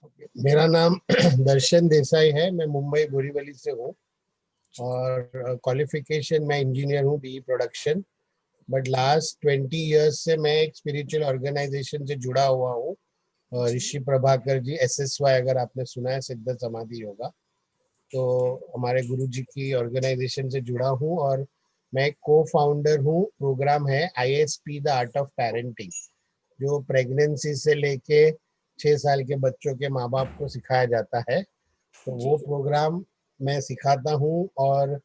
मेरा नाम दर्शन देसाई है। मैं मुंबई बोरीवली से हूँ और क्वालिफिकेशन मैं इंजीनियर हूँ, BE production. But last 20 years से मैं एक स्पिरिचुअल ऑर्गेनाइजेशन से जुड़ा हुआ हूँ, ऋषि प्रभाकर जी, SSY, अगर आपने सुना है, सिद्ध समाधि योगा। तो हमारे गुरु जी की ऑर्गेनाइजेशन से जुड़ा हूँ और मैं एक को फाउंडर हूँ। प्रोग्राम है ISP the art of parenting, जो प्रेगनेंसी से लेके 6 साल के बच्चों के माँ बाप को सिखाया जाता है। तो वो प्रोग्राम मैं सिखाता हूँ और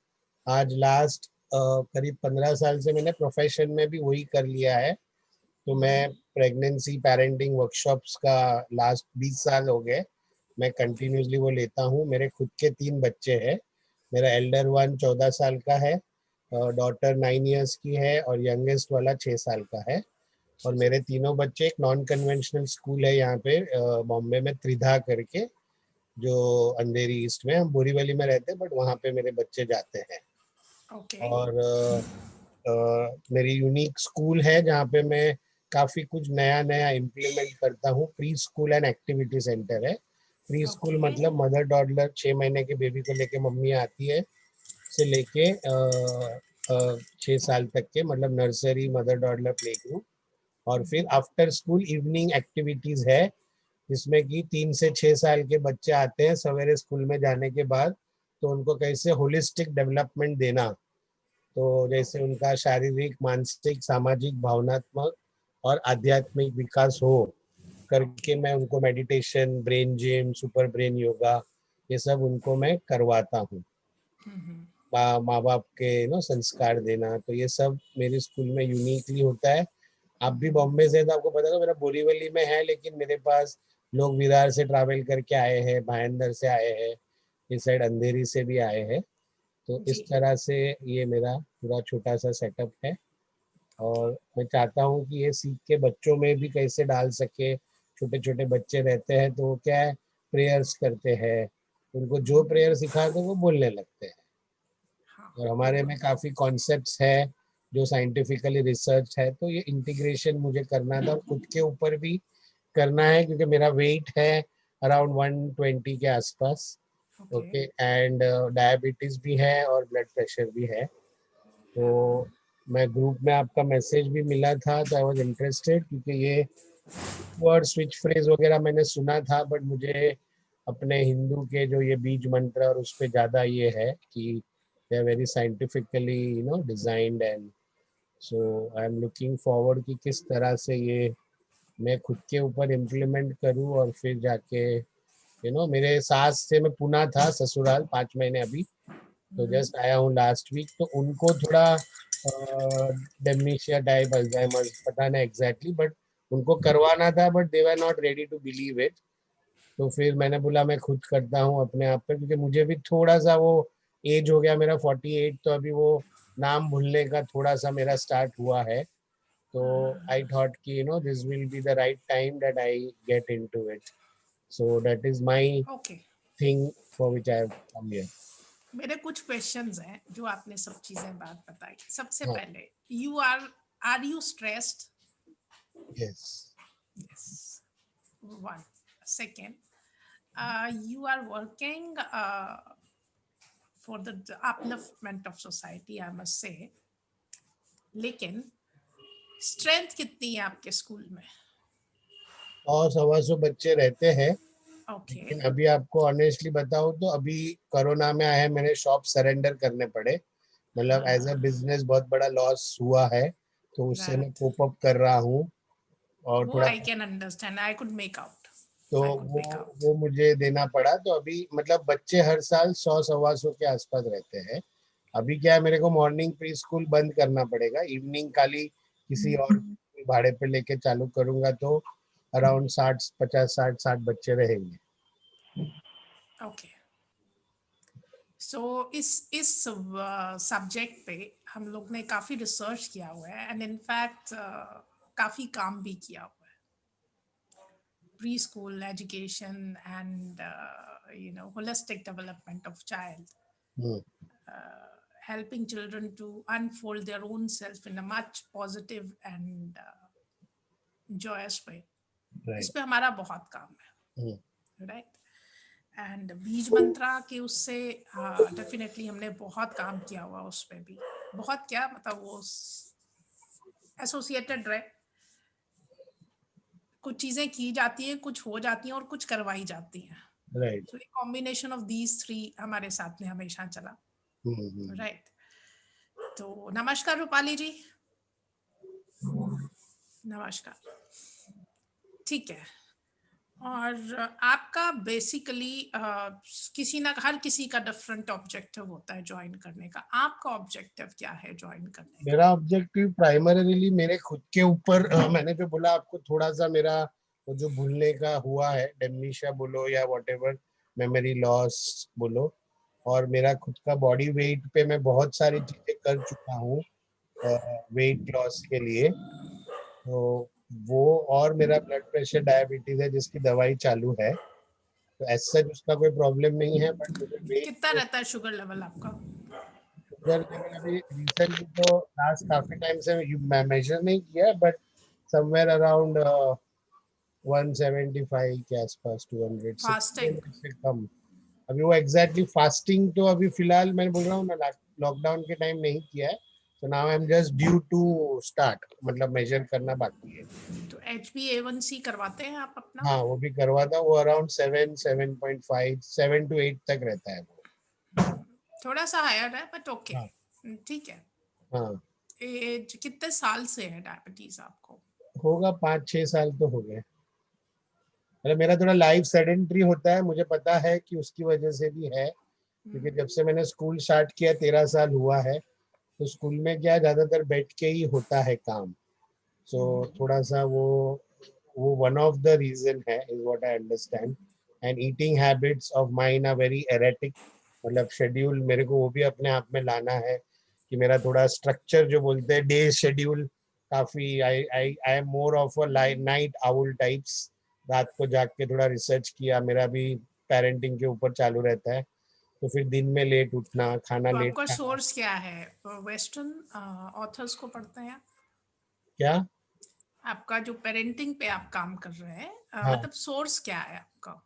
आज लास्ट करीब 15 साल से मैंने प्रोफेशन में भी वही कर लिया है। तो मैं प्रेगनेंसी पेरेंटिंग वर्कशॉप्स का लास्ट 20 साल हो गए, मैं कंटिन्यूसली वो लेता हूँ। मेरे खुद के 3 बच्चे हैं। मेरा एल्डर वन 14 साल का है, डॉटर 9 इयर्स की है और यंगेस्ट वाला 6 साल का है। और मेरे तीनों बच्चे एक नॉन कन्वेंशनल स्कूल है यहाँ पे बॉम्बे में, त्रिधा करके, जो अंधेरी ईस्ट में, हम बोरीवली में रहते हैं बट वहाँ पे मेरे बच्चे जाते हैं। और मेरी यूनिक स्कूल है जहाँ पे मैं काफ़ी कुछ नया नया इम्प्लीमेंट करता हूँ। Pre school and activity centre है। प्री स्कूल मतलब मदर डॉडलर, 6 महीने के बेबी को लेके मम्मी आती है, से लेके 6 साल तक के, मतलब नर्सरी, मदर डॉडलर, प्ले ग्रुप। और फिर आफ्टर स्कूल इवनिंग एक्टिविटीज है, जिसमें कि 3 से 6 साल के बच्चे आते हैं सवेरे स्कूल में जाने के बाद। तो उनको कैसे होलिस्टिक डेवलपमेंट देना, तो जैसे उनका शारीरिक, मानसिक, सामाजिक, भावनात्मक और आध्यात्मिक विकास हो करके मैं उनको meditation, brain gym, super brain yoga, ये सब उनको मैं करवाता हूँ। माँ बाप के संस्कार देना, तो ये सब मेरे स्कूल में यूनिकली होता है। आप भी बॉम्बे से, तो आपको पता होगा, मेरा बोरीवली में है, लेकिन मेरे पास लोग विरार से ट्रैवल करके आए हैं, भायंदर से आए हैं, इस साइड अंधेरी से भी आए हैं। तो इस तरह से ये मेरा पूरा छोटा सा सेटअप है। और मैं चाहता हूँ कि ये सीख के बच्चों में भी कैसे डाल सके। छोटे छोटे बच्चे रहते हैं तो वो क्या है, प्रेयर्स करते हैं, उनको जो प्रेयर सिखा दो वो बोलने लगते हैं। और हमारे में काफ़ी कॉन्सेप्ट्स है जो साइंटिफिकली रिसर्च है, तो ये इंटीग्रेशन मुझे करना था और खुद के ऊपर भी करना है, क्योंकि मेरा वेट है अराउंड 120 के आसपास। ओके, एंड डायबिटीज भी है और ब्लड प्रेशर भी है। तो मैं ग्रुप में आपका मैसेज भी मिला था, तो आई वाज इंटरेस्टेड, क्योंकि ये वर्ड स्विच फ्रेज वगैरह मैंने सुना था, बट मुझे अपने हिंदू के जो ये बीज मंत्र और उस पर ज़्यादा ये है कि they are very scientifically designed. And so I am looking forward कि किस तरह से ये मैं खुद के ऊपर इम्प्लीमेंट करूँ। और फिर जाके मेरे सास से, मैं पुणे था ससुराल 5 महीने अभी, तो जस्ट आया हूँ लास्ट वीक। तो उनको थोड़ा डेमेंशिया टाइप, अल्जाइमर, पता नहीं एग्जैक्टली, बट उनको करवाना था, but they were not ready to believe it. तो फिर मैंने बोला मैं खुद करता हूँ अपने आप पे, क्योंकि मुझे भी थोड़ा सा वो एज हो गया, मेरा 48, तो अभी वो नाम भूलने का थोड़ा सा मेरा स्टार्ट हुआ है। तो आई थॉट कि this will be the right time that I get into it. So that is my thing for which I have come here. मेरे कुछ क्वेश्चंस हैं जो आपने सब चीजें बात बताई। सबसे हाँ, पहले, are you stressed? Yes. Yes, one. Second, you are working for the upliftment of society, I must say, लेकिन स्ट्रेंथ कितनी है आपके स्कूल में? और 125 बच्चे रहते हैं। ओके, लेकिन अभी आपको ऑनेस्टली बताऊं तो अभी कोरोना में आए, मैंने शॉप सरेंडर करने पड़े, मतलब एज अ बिजनेस बहुत बड़ा लॉस हुआ है, तो उससे मैं राइट, कोप अप कर रहा हूँ। और वो थोड़ा, I can understand, I could make out, तो आई कुड वो मेक आउट। वो मुझे देना पड़ा। तो अभी मतलब बच्चे हर साल 100 125 के आसपास रहते हैं। अभी क्या है, मेरे को मॉर्निंग प्री स्कूल बंद करना पड़ेगा, इवनिंग खाली किसी और भाड़े पे लेके चालू करूंगा, तो अराउंड 60, 50, 60 बच्चे रहेंगे। ओके, सो इस सब्जेक्ट पे हम लोग ने काफी रिसर्च किया हुआ है, एंड इनफैक्ट काफी काम भी किया हुआ है। preschool education and holistic development of child, hmm, helping children to unfold their own self in a much positive and joyous way. इस राइट। पे हमारा बहुत काम है। राइट। एंड बीज मंत्रा के उससे डेफिनेटली हमने बहुत काम किया हुआ उस पे भी, बहुत क्या मतलब वो एसोसिएटेड रहे, कुछ चीजें की जाती हैं, कुछ हो जाती हैं और कुछ करवाई जाती हैं। Right. So combination of these three हमारे साथ में हमेशा चला। राइट। तो नमस्कार रूपाली जी। नमस्कार। ठीक है। और आपका बेसिकली किसी ना हर किसी का डिफरेंट ऑब्जेक्टिव होता है ज्वाइन करने का, आपका ऑब्जेक्टिव क्या है ज्वाइन करने का? मेरा ऑब्जेक्टिव प्राइमरीली मेरे खुद के ऊपर मैंने जो बोला आपको, थोड़ा सा मेरा वो जो भूलने का हुआ है, डेमनीशिया बोलो या व्हाटएवर, मेमोरी लॉस बोलो, और मेरा खुद का बॉडी वेट पे मैं बहुत सारी चीजें कर चुका हूँ वेट लॉस के लिए, तो वो, और मेरा ब्लड प्रेशर डायबिटीज है जिसकी दवाई चालू है, तो ऐसा उसका कोई प्रॉब्लम नहीं है, बट मुझे कितना वेट, रहता है शुगर लेवल आपका? शुगर लेवल अभी रिसेंटली तो लास्ट काफी टाइम से मैं मेजर नहीं किया, बट समवेयर अराउंड 175 के आसपास, 200 से फास्टिंग? 200 से कम। अभी वो एग्जैक्टली फास्टिंग तो अभी फिलहाल मैं बोल रहा हूँ ना, लॉकडाउन के टाइम नहीं किया है, तो now I am just due to start, मतलब मेजर करना बाकी है। तो HbA1c करवाते हैं आप अपना? हाँ वो भी करवाता हूँ, वो अराउंड 7.5 7 to 8 तक रहता है वो। थोड़ा सा हायर है बट ओके। हाँ। ठीक है। हाँ एज कितने साल से है डायबिटीज आपको? होगा 5-6 साल तो हो गए। मतलब मेरा थोड़ा लाइफ सेडेंट्री होता है, मुझे पता है कि उसकी वजह से भी है, क्योंकि जब से मैंने स्कूल स्टार्ट किया 13 साल हुआ है, तो स्कूल में क्या ज्यादातर बैठ के ही होता है काम, सो थोड़ा सा वो वन ऑफ द रीजन है, is what I understand. And eating habits of mine are very erratic, मतलब शेड्यूल मेरे को वो भी अपने आप में लाना है, कि मेरा थोड़ा स्ट्रक्चर जो बोलते हैं डे शेड्यूल, काफी I I I am more of a night owl types. रात को जाग के थोड़ा रिसर्च किया, मेरा भी पेरेंटिंग के ऊपर चालू रहता है, तो फिर दिन में लेट उठना, खाना तो लेट आपका खाना। सोर्स क्या है? वेस्टर्न ऑथर्स को पढ़ते हैं? क्या? आपका जो पेरेंटिंग पे आप काम कर रहे हैं, हाँ, मतलब सोर्स क्या है आपका?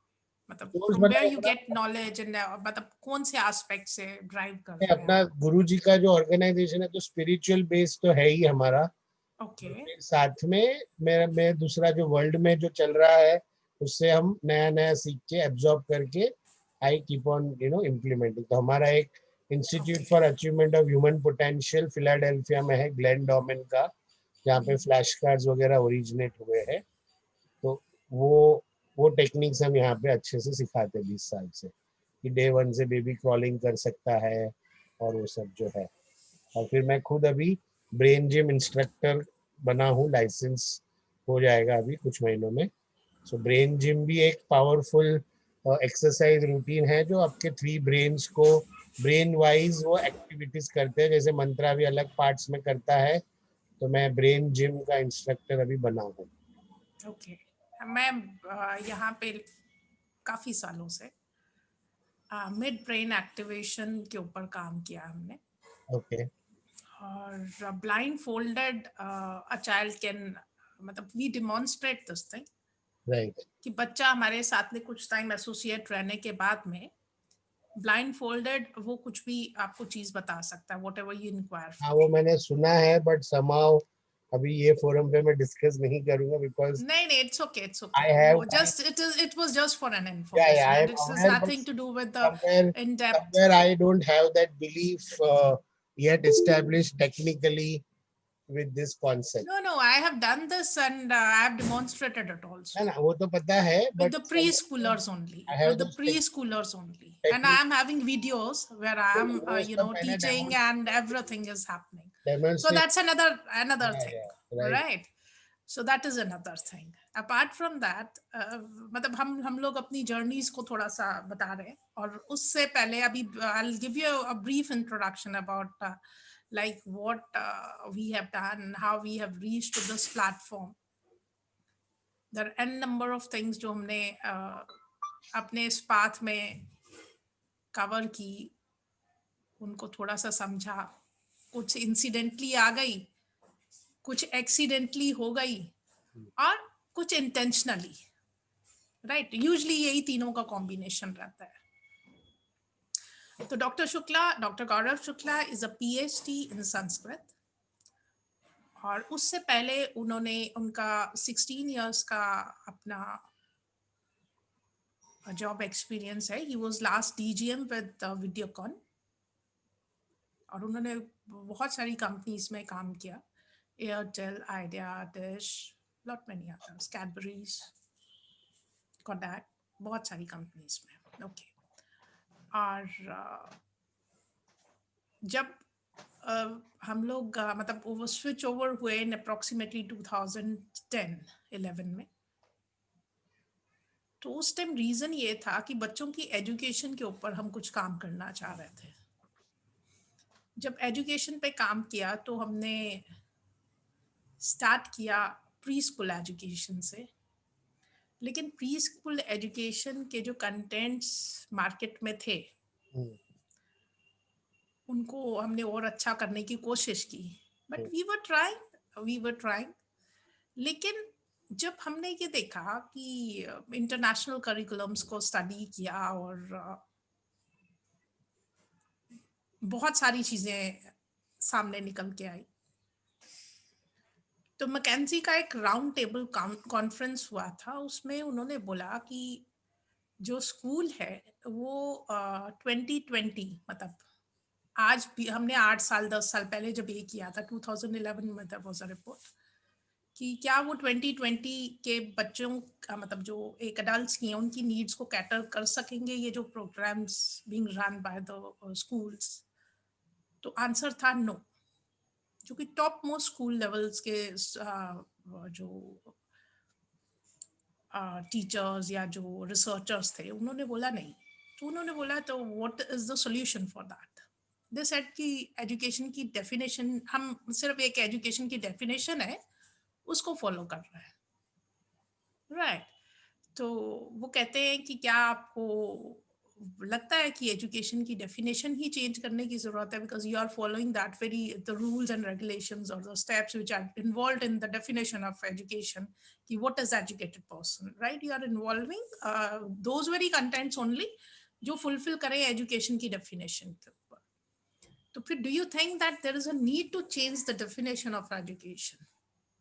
मतलब सोर्स फ्रॉम वेयर मतलब यू गेट नॉलेज एंड मतलब कौन से एस्पेक्ट से ड्राइव करते हैं अपना आप? गुरु जी का जो ऑर्गेनाइजेशन है, तो स्पिरिचुअल बेस तो है ही हमारा, ओके। फिर साथ में मेरा दूसरा जो वर्ल्ड में जो चल रहा है, उससे हम नया नया सीख के एब्जॉर्ब करके आई कीप ऑन इम्प्लीमेंटिंग। तो हमारा एक institute okay. For achievement of human potential Philadelphia में है, ग्लेन डॉमेन का, जहाँ पे फ्लैश कार्ड्स वगैरह ओरिजिनेट हुए हैं, तो वो वो टेक्निक्स हम यहाँ पे अच्छे से सिखाते हैं 20 साल से, कि डे 1 से बेबी क्रॉलिंग कर सकता है और वो सब जो है। और फिर मैं खुद अभी ब्रेन जिम इंस्ट्रक्टर बना हूँ, लाइसेंस हो जाएगा अभी कुछ महीनों में। सो ब्रेन जिम भी एक पावरफुल एक्सरसाइज रूटीन है, जो आपके 3 ब्रेन्स को ब्रेन वाइज वो एक्टिविटीज करते हैं, जैसे मंत्रा भी अलग पार्ट्स में करता है, तो मैं ब्रेन जिम का इंस्ट्रक्टर अभी बना हूँ। ओके। मैं यहाँ पे काफी सालों से मिड ब्रेन एक्टिवेशन के ऊपर काम किया हमने। ओके। और blind folded a child can, मतलब we demonstrate this thing right. कि बच्चा हमारे साथ में कुछ टाइम एसोसिएट रहने के बाद में ब्लाइंड फोल्डेड वो कुछ भी आपको चीज बता सकता है, वॉट एवर यू इंक्वायर हाँ फॉर। वो मैंने सुना है, बट समाउ अभी ये फोरम पे मैं डिस्कस नहीं करूंगा, बिकॉज नहीं नहीं, it's okay, it's okay. I have वो just it was just for an yeah, information I and am it's aware, but nothing to do with the somewhere in depth. somewhere I don't have that belief yet established technically with this concept. No, no, I have done this and I have demonstrated it है also ना, वो तो पता है, with but the somewhere preschoolers only, I with have the those preschoolers only. And I technique, am having videos where I am, वो सब मैंने teaching and everything is happening. So demonstrate that's another किया thing, है, right? right? So that is another thing. Apart from that, मतलब हम लोग अपनी journeys को थोड़ा सा बता रहे हैं, और उससे पहले अभी I'll give you a brief introduction about like what we have done, how we have reached to this platform. There are n number of things जो हमने अपने इस पाथ में कवर की, उनको थोड़ा सा समझा, कुछ इंसिडेंटली आ गई, कुछ एक्सीडेंटली हो गई, और कुछ इंटेंशनली। राइट, यूजली यही तीनों का कॉम्बिनेशन रहता है. तो doctor Gaurav Shukla is a PhD in Sanskrit, और उससे पहले उन्होंने उनका 16 इयर्स का अपना जॉब एक्सपीरियंस है. He was last DGM with Videocon, और उन्होंने बहुत सारी कंपनीज में काम किया, Airtel, idea, dish, lot many others, Cadbury's, Kodak, बहुत सारी कंपनीज में. ओके. और जब हम लोग मतलब वो स्विच ओवर हुए इन अप्रोक्सीमेटली 2010-11 में, तो उस टाइम रीज़न ये था कि बच्चों की एजुकेशन के ऊपर हम कुछ काम करना चाह रहे थे. जब एजुकेशन पे काम किया तो हमने स्टार्ट किया प्री स्कूल एजुकेशन से, लेकिन प्री स्कूल एजुकेशन के जो कंटेंट्स मार्केट में थे उनको हमने और अच्छा करने की कोशिश की. But we were trying. लेकिन जब हमने ये देखा कि इंटरनेशनल करिकुलम्स को स्टडी किया और बहुत सारी चीज़ें सामने निकल के आई, तो मैकेंजी का एक राउंड टेबल कॉन्फ्रेंस हुआ था. उसमें उन्होंने बोला कि जो स्कूल है वो 2020, मतलब आज भी, हमने 8 साल 10 साल पहले जब ये किया था 2011 में, तब वाज अ रिपोर्ट कि क्या वो 2020 के बच्चों का, मतलब जो एक अडल्ट की हैं, उनकी नीड्स को कैटर कर सकेंगे ये जो programmes being run by the schools. तो आंसर था नो. जो कि टॉप मोस्ट स्कूल लेवल्स के जो टीचर्स या जो रिसर्चर्स थे उन्होंने बोला नहीं. तो उन्होंने बोला तो what is the solution for that. They said कि एजुकेशन की डेफिनेशन, हम सिर्फ एक एजुकेशन की डेफिनेशन है उसको फॉलो कर रहे हैं. राइट. तो वो कहते हैं कि क्या आपको लगता है कि एजुकेशन की डेफिनेशन ही चेंज करने की जरूरत है, because you are following that very the rules and regulations और the steps which are involved in the definition of education, कि what is educated person, right. You are involving those very contents only जो fulfil करें education की definition के ऊपर. तो फिर do you think that there is a need to change the definition of education?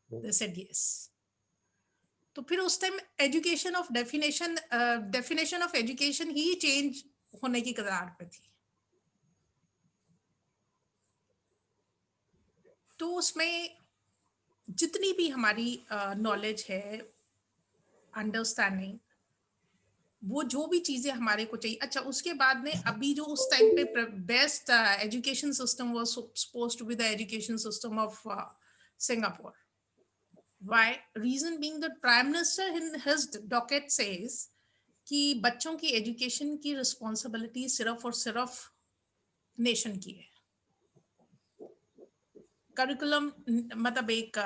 They said yes. तो फिर उस time definition of education he change होने की कगार पे थी. तो उसमें जितनी भी हमारी नॉलेज है, अंडरस्टैंडिंग, वो जो भी चीजें हमारे को चाहिए. अच्छा, उसके बाद में अभी जो उस टाइम पे best education system was supposed to be the education system of Singapore. Why? Reason being that Prime Minister in his docket says कि बच्चों की एजुकेशन की रिस्पॉन्सिबिलिटी सिर्फ और सिर्फ नेशन की है. करिकुलम मतलब एक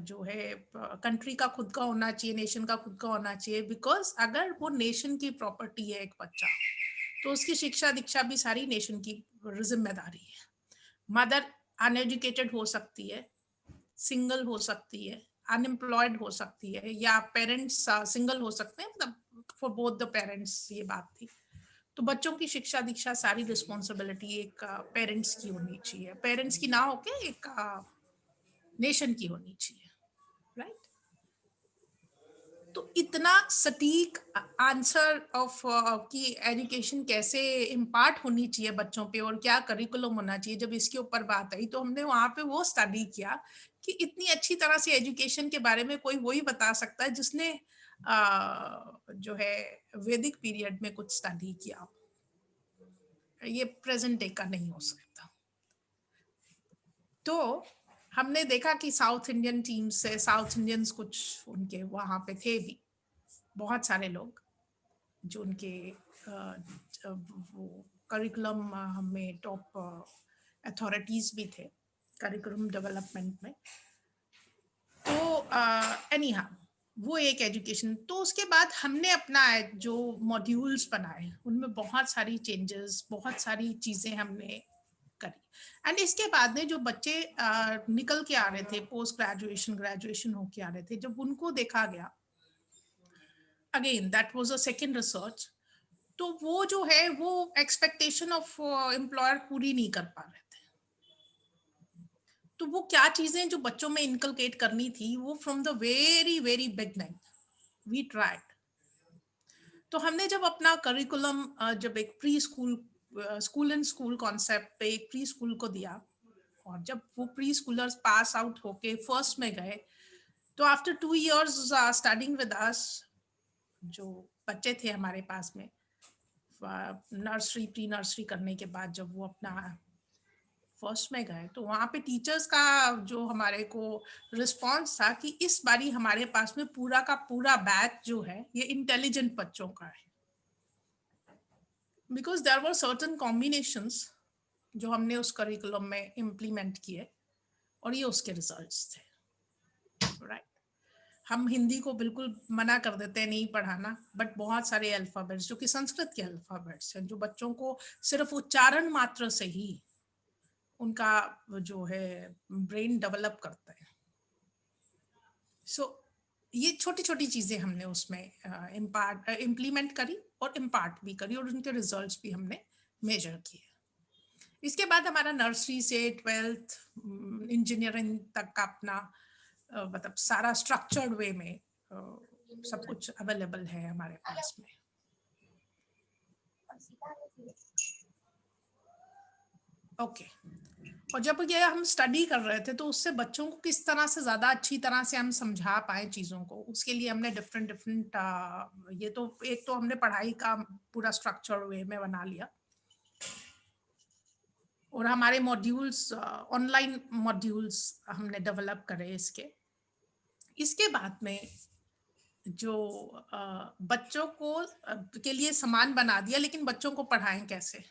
जो है कंट्री का खुद का होना चाहिए, नेशन का खुद का होना चाहिए, बिकॉज अगर वो नेशन की प्रॉपर्टी है एक बच्चा, तो उसकी शिक्षा दीक्षा भी सारी नेशन की जिम्मेदारी है. मदर अनएजुकेटेड हो सकती है, सिंगल हो सकती है, अनएम्प्लॉयड हो सकती है, या पेरेंट्स सिंगल हो सकते हैं, मतलब फॉर बोथ द पेरेंट्स ये बात थी. तो बच्चों की शिक्षा दीक्षा सारी रिस्पॉन्सिबिलिटी एक पेरेंट्स की होनी चाहिए. पेरेंट्स की ना होके एक नेशन की होनी चाहिए. राइट. तो इतना सटीक आंसर ऑफ कि एजुकेशन कैसे इम्पार्ट होनी चाहिए बच्चों पे और क्या करिकुलम होना चाहिए, जब इसके ऊपर बात आई तो हमने वहां पे वो स्टडी किया कि इतनी अच्छी तरह से एजुकेशन के बारे में कोई वही बता सकता है जिसने जो है वैदिक पीरियड में कुछ स्टडी किया. ये प्रेजेंट डे का नहीं हो सकता. तो हमने देखा कि साउथ इंडियन टीम से, साउथ इंडियंस कुछ उनके वहाँ पे थे भी बहुत सारे लोग जो उनके वो करिकुलम में टॉप अथॉरिटीज भी थे करिकुलम डेवलपमेंट में. तो एनीहाउ वो एक एजुकेशन. तो उसके बाद हमने अपना जो मॉड्यूल्स बनाए उनमें बहुत सारी चेंजेस, बहुत सारी चीजें हमने करी. एंड इसके बाद में जो बच्चे निकल के आ रहे थे पोस्ट ग्रेजुएशन, ग्रेजुएशन होके आ रहे थे, जब उनको देखा गया again that was a second research, तो वो जो है वो एक्सपेक्टेशन ऑफ एम्प्लॉयर पूरी नहीं कर पा रहे थे। तो वो क्या चीजें जो बच्चों में इनकलकेट करनी थी, वो from the very very beginning we tried. तो हमने जब अपना करिकुलम जब एक preschool school and school concept पे एक प्री स्कूल को दिया, और जब वो प्री स्कूलर्स पास आउट होके फर्स्ट में गए, तो after 2 years studying with us, जो बच्चे थे हमारे पास में नर्सरी प्री नर्सरी करने के बाद, जब वो अपना फर्स्ट में गए, तो वहाँ पे टीचर्स का जो हमारे को रिस्पांस था कि इस बारी हमारे पास में पूरा का पूरा बैच जो है ये इंटेलिजेंट बच्चों का है, because there were certain combinations जो हमने उस करिकुलम में इम्प्लीमेंट किए, और ये उसके रिजल्ट्स थे, राइट। हम हिंदी को बिल्कुल मना कर देते हैं नहीं पढ़ाना, बट बहुत सारे अल्फाबेट्स जो कि संस्कृत के अल्फाबेट्स हैं, जो बच्चों को सिर्फ उच्चारण मात्र से ही उनका जो है ब्रेन डेवलप करता है। सो ये छोटी छोटी चीजें हमने उसमें इम्प्लीमेंट करी और इम्पार्ट भी करी, और उनके रिजल्ट्स भी हमने मेजर किए। इसके बाद हमारा नर्सरी से 12th इंजीनियरिंग तक का अपना मतलब सारा स्ट्रक्चर्ड वे में सब कुछ अवेलेबल है हमारे पास में। ओके, और जब ये हम स्टडी कर रहे थे, तो उससे बच्चों को किस तरह से ज्यादा अच्छी तरह से हम समझा पाए चीजों को, उसके लिए हमने डिफरेंट डिफरेंट ये तो एक तो हमने पढ़ाई का पूरा स्ट्रक्चर वे में बना लिया, और हमारे मॉड्यूल्स ऑनलाइन मॉड्यूल्स हमने डेवलप करे इसके बाद में जो बच्चों को के लिए सामान बना दिया, लेकिन बच्चों को पढ़ाएं कैसे,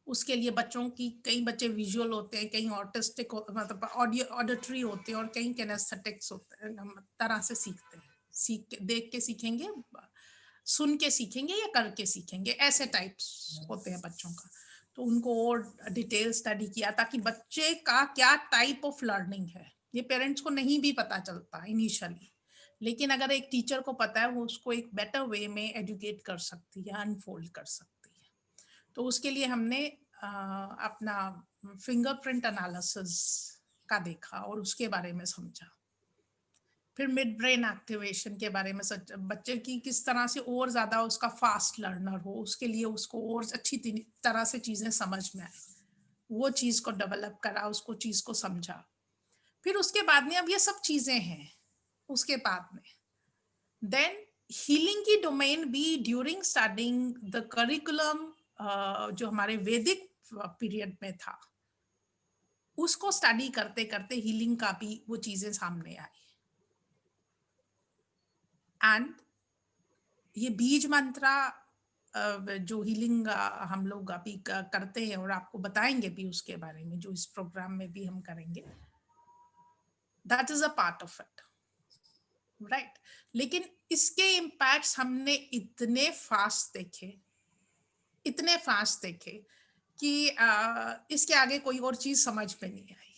उसके लिए बच्चों की कई बच्चे विजुअल होते हैं, कई ऑटिस्टिक मतलब ऑडिटरी होते हैं, और कई किनेस्थेटिक्स होते हैं, तरह से सीखते हैं, देख के सीखेंगे, सुन के सीखेंगे या करके सीखेंगे, ऐसे टाइप्स होते हैं बच्चों का। तो उनको और डिटेल स्टडी किया ताकि बच्चे का क्या टाइप ऑफ लर्निंग है, ये पेरेंट्स को नहीं भी पता चलता इनिशियली, लेकिन अगर एक टीचर को पता है, वो उसको एक बेटर वे में एजुकेट कर सकती है, अनफोल्ड कर सकती है। तो उसके लिए हमने अपना फिंगरप्रिंट एनालिसिस का देखा और उसके बारे में समझा। फिर मिड ब्रेन एक्टिवेशन के बारे में बच्चे की किस तरह से और ज्यादा उसका फास्ट लर्नर हो, उसके लिए उसको और अच्छी तरह से चीजें समझ में आए, वो चीज को डेवलप करा, उसको चीज को समझा। फिर उसके बाद में अब ये सब चीजें हैं, उसके बाद में देन हीलिंग की डोमेन भी ड्यूरिंग स्टडिंग द करिकुलम जो हमारे वैदिक पीरियड में था, उसको स्टडी करते करते हीलिंग का भी वो चीजें सामने आई। एंड ये बीज मंत्रा जो हीलिंग हम लोग अभी करते हैं और आपको बताएंगे भी उसके बारे में, जो इस प्रोग्राम में भी हम करेंगे, that is a part of it, right. लेकिन इसके इम्पैक्ट्स हमने इतने फास्ट देखे कि इसके आगे कोई और चीज समझ में नहीं आई।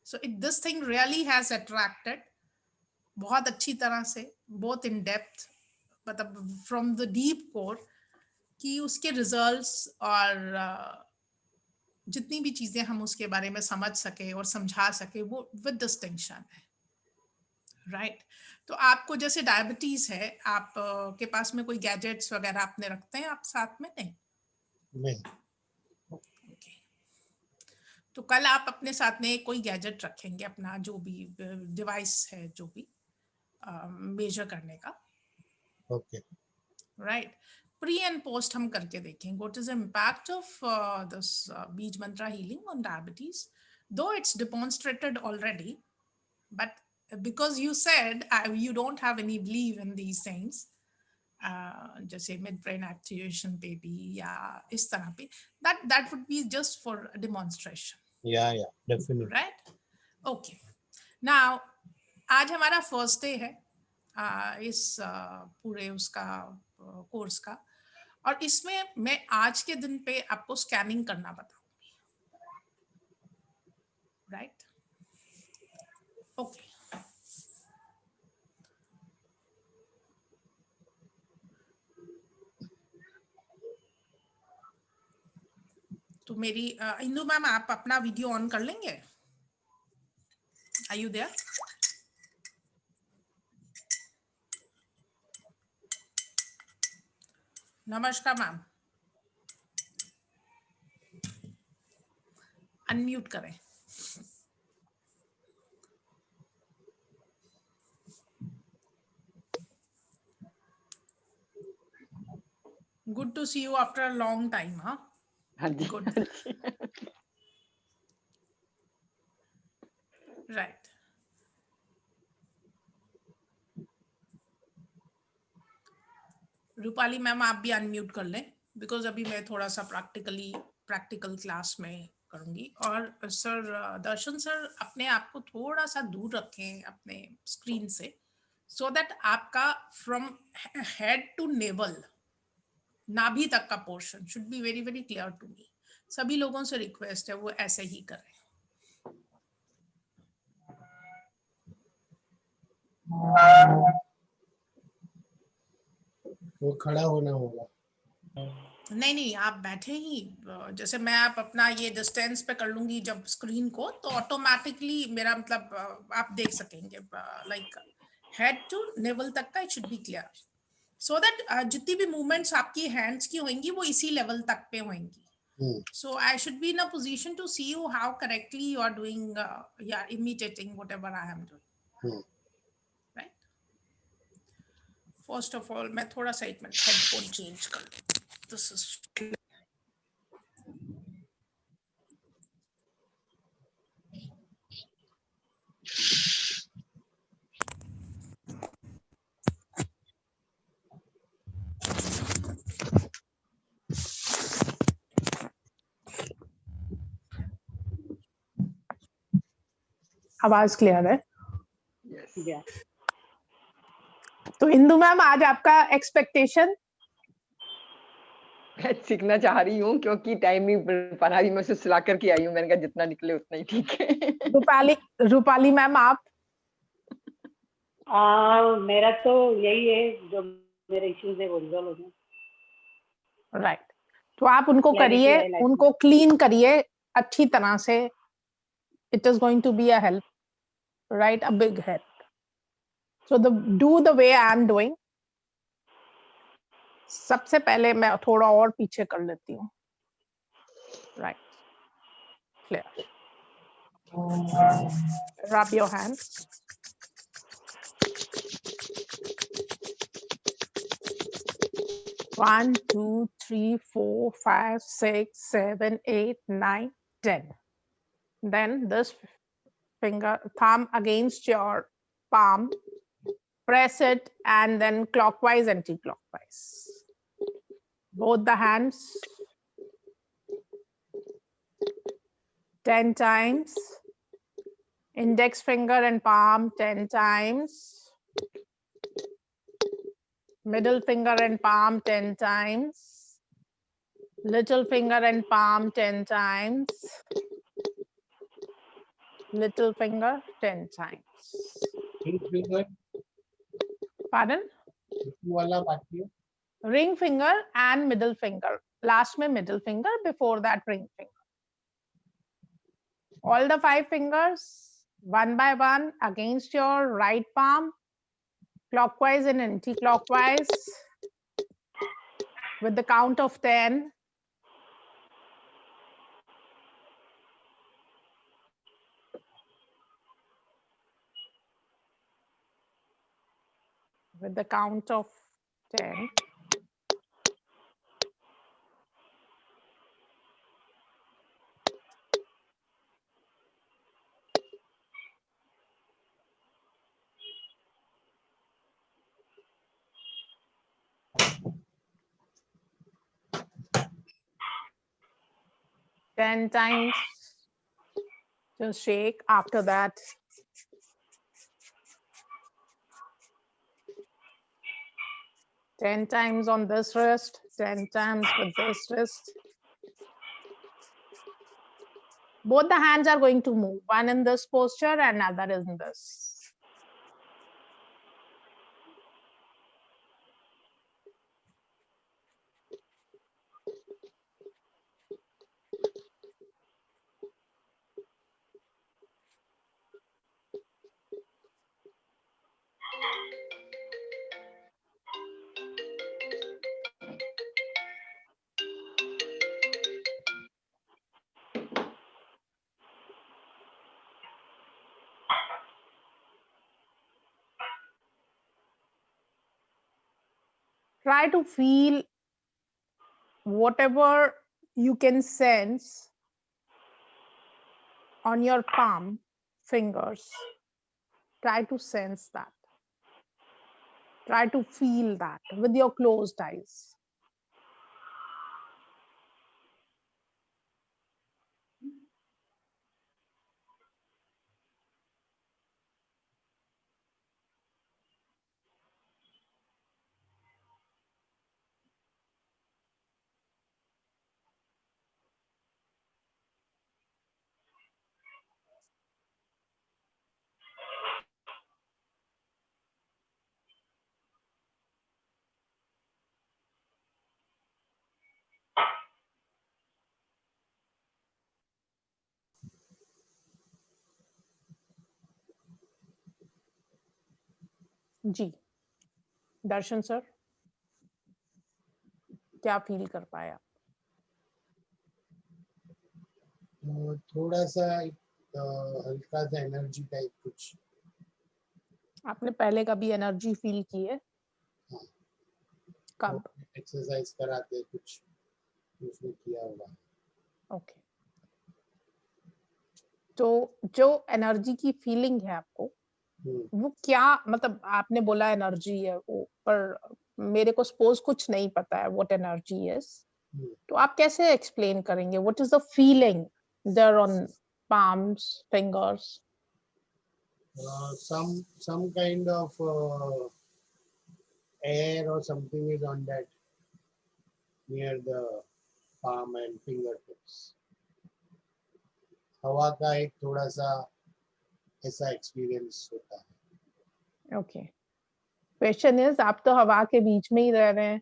So this thing really has attracted बहुत अच्छी तरह से, बोथ इन डेप्थ, मतलब फ्रॉम द डीप कोर, कि उसके रिजल्ट्स और जितनी भी चीजें हम उसके बारे में समझ सके और समझा सके, वो विद डिस्टिंक्शन है, राइट। तो आपको जैसे डायबिटीज है, आप के पास में कोई गैजेट्स वगैरह आपने रखते हैं आप साथ में? नहीं। Okay. तो कल आप अपने साथ में कोई गैजेट रखेंगे, अपना जो भी डिवाइस है, जो भी मेजर करने का, okay, right. Pre and post हम करके देखेंगे what is the impact of this बीज मंत्रा हीलिंग ऑन डायबिटीज, दो it's demonstrated already, but because you said you don't have any belief in these things, जैसे मिड ब्रेन एक्टिवेशन पे भी या इस तरह पे, that would be just for a demonstration, या डेफिनेटली, right? Okay, now आज हमारा फर्स्ट डे है इस पूरे उसका कोर्स का, और इसमें मैं आज के दिन पे आपको स्कैनिंग करना बताऊंगी, राइट? ओके, तो मेरी इंदु मैम आप अपना वीडियो ऑन कर लेंगे? Are you there? नमस्कार मैम, अनम्यूट करें। Good to see you after a long time. हाँ, हाँ जी, गुड, हाँ जी। राइट। रूपाली मैम आप भी अनम्यूट कर लें, बिकॉज अभी मैं थोड़ा सा प्रैक्टिकल क्लास में करूंगी। और सर दर्शन सर अपने आप को थोड़ा सा दूर रखें अपने स्क्रीन से, सो दैट आपका फ्रॉम हेड टू नेवल, नाभि तक का portion should be very very clear to me. सभी लोगों से रिक्वेस्ट है वो ऐसे ही करें। वो खड़ा होना होगा। नहीं नहीं, आप बैठे ही, जैसे मैं आप अपना ये डिस्टेंस पे कर लूंगी जब स्क्रीन को, तो ऑटोमेटिकली मेरा मतलब आप देख सकेंगे, लाइक हेड टू नेवल तक का it should be clear, so that जितनी भी मूवमेंट्स आपकी हैंड्स की होंगी वो इसी लेवल तक पे होंगी। So I should be in a position to see you how correctly you are doing, imitating whatever I am doing. Right? First of all, मैं थोड़ा सा एक मिनट हेडफोन चेंज कर लूँ। This is आवाज क्लियर है? Yes. तो Indu ma'am आज आपका एक्सपेक्टेशन? मैं सीखना चाह रही हूँ क्योंकि टाइम नहीं मिल पा रहा। मैं उसे सुला करके आई हूँ, मैंने कहा जितना निकले उतना ही ठीक है। रूपाली मैम आप? मेरा तो यही है, जो मेरे इश्यूज है वो रिजॉल्व हो जाए। राइट, तो आप उनको Clarity करिए, आए life उनको क्लीन करिए अच्छी तरह से। It is going to be a help, right, a big help. So do the way I am doing. सबसे पहले मैं थोड़ा और पीछे कर लेती हूँ। Right, clear. Rub your hands. One, two, three, 4, 5, 6, 7, 8, 9, 10. Then this finger, thumb against your palm, press it and then clockwise, anti-clockwise. Both the hands 10 times. Index finger and palm 10 times. Middle finger and palm 10 times. Little finger and palm 10 times. Little finger 10 times. Ring finger. Pardon? वाला बाकी है. Ring finger and middle finger. Last में middle finger, before that ring finger. All the 5 fingers, one by one, against your right palm, clockwise and anti-clockwise, with the count of 10. With the count of 10. Ten times, just shake. After that, ten times on this wrist, 10 times with this wrist. Both the hands are going to move, one in this posture and other in this. try to feel whatever you can sense on your palm fingers. Try to sense that. Try to feel that with your closed eyes. जी Darshan sir, क्या feel कर पाए आप? थोड़ा सा हल्का सा energy type कुछ। आपने पहले कभी एनर्जी फील की है? हाँ। कब? एक्सरसाइज कराते कुछ उसमें किया होगा। ओके। तो जो एनर्जी की फीलिंग है आपको, वो क्या, मतलब आपने बोला एनर्जी है वो, पर मेरे को सपोज कुछ नहीं पता है व्हाट एनर्जी इज, तो आप कैसे एक्सप्लेन करेंगे what is the feeling there on palms, fingers? Some kind of air or something is on that near the palm and fingertips. हवा का एक थोड़ा सा ऐसा एक्सपीरियंस होता है। ओके, क्वेश्चन इज आप तो हवा के बीच में ही रह रहे हैं,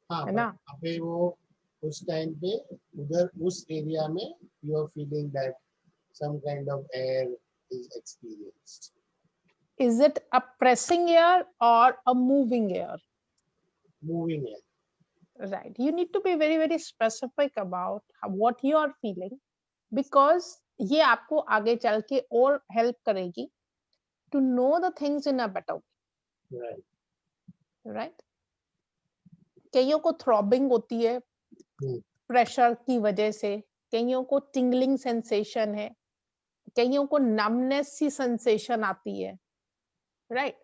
हाँ, है ना? अबे वो उस टाइम पे उधर उस एरिया में you are feeling that some kind of air is experienced. Is it a pressing air or a moving air? Moving air. Right. You need to be very, very specific about what you are feeling, because ये आपको आगे चल के और help करेगी to know the things in a better way. Right. Right. कईयों को throbbing होती है प्रेशर की वजह से, कईयों को टिंगलिंग सेंसेशन है, कईयों को नमनेस सी सेंसेशन आती है, राइट?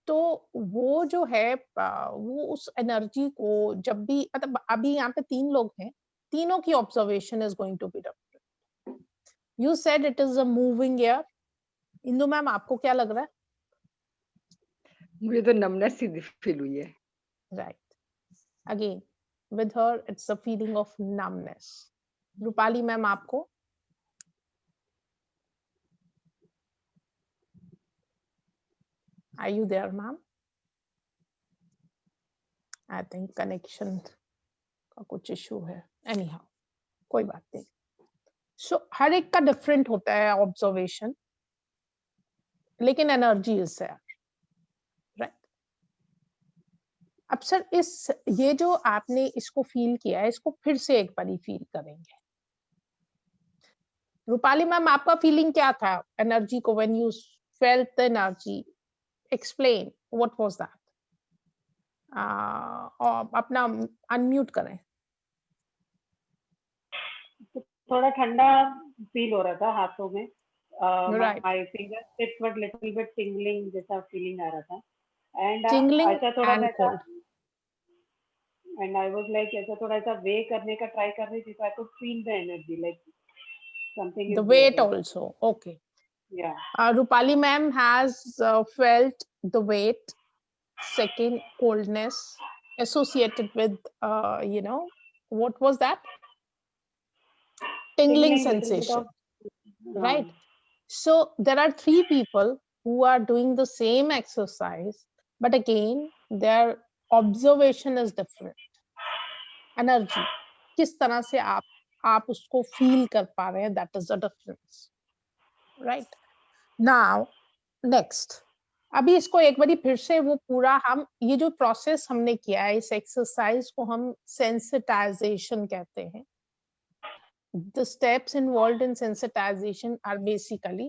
तो वो जो है वो उस एनर्जी को जब भी, मतलब अभी यहाँ पे 3 लोग हैं, तीनों की observation is going to be different. You said it is a moving air. Indu ma'am, आपको क्या लग रहा है? मुझे तो नमनेस सी फील हुई है। Right, again with her it's a feeling of numbness. Rupali ma'am, आपको? Are you there, ma'am? I think connection का कुछ इशू है। Anyhow, कोई बात नहीं। So हर एक का डिफरेंट होता है ऑब्जर्वेशन, लेकिन एनर्जी इज देयर, राइट? अब सर ये जो आपने इसको फील किया है, इसको फिर से एक बारी फील करेंगे। रूपाली मैम, आपका फीलिंग क्या था एनर्जी को? When you felt the energy, explain what was that. और अपना अनम्यूट करें। थोड़ा ठंडा फील हो रहा था हाथों में, Right. my fingertips were little bit tingling जैसा फीलिंग आ रहा था, and Tingling ऐसा थोड़ा and ऐसा, cold. and I was like ऐसा थोड़ा ऐसा वे करने का ट्राई कर रही थी, so I could feel the energy like something is The weight there. also, okay. Yeah. Rupali ma'am has felt the weight, second coldness associated with, what was that? Tingling little bit sensation, of, right? So there are 3 people who are doing the same exercise, but again, their observation is different. Energy, किस तरह से आप उसको feel कर पा रहे हैं, that is the difference, right? Now, next, अभी इसको एक बारी फिर से वो पूरा हम ये जो प्रोसेस हमने किया है, इस एक्सरसाइज को हम सेंसिटाइजेशन कहते हैं। The steps involved in sensitization are basically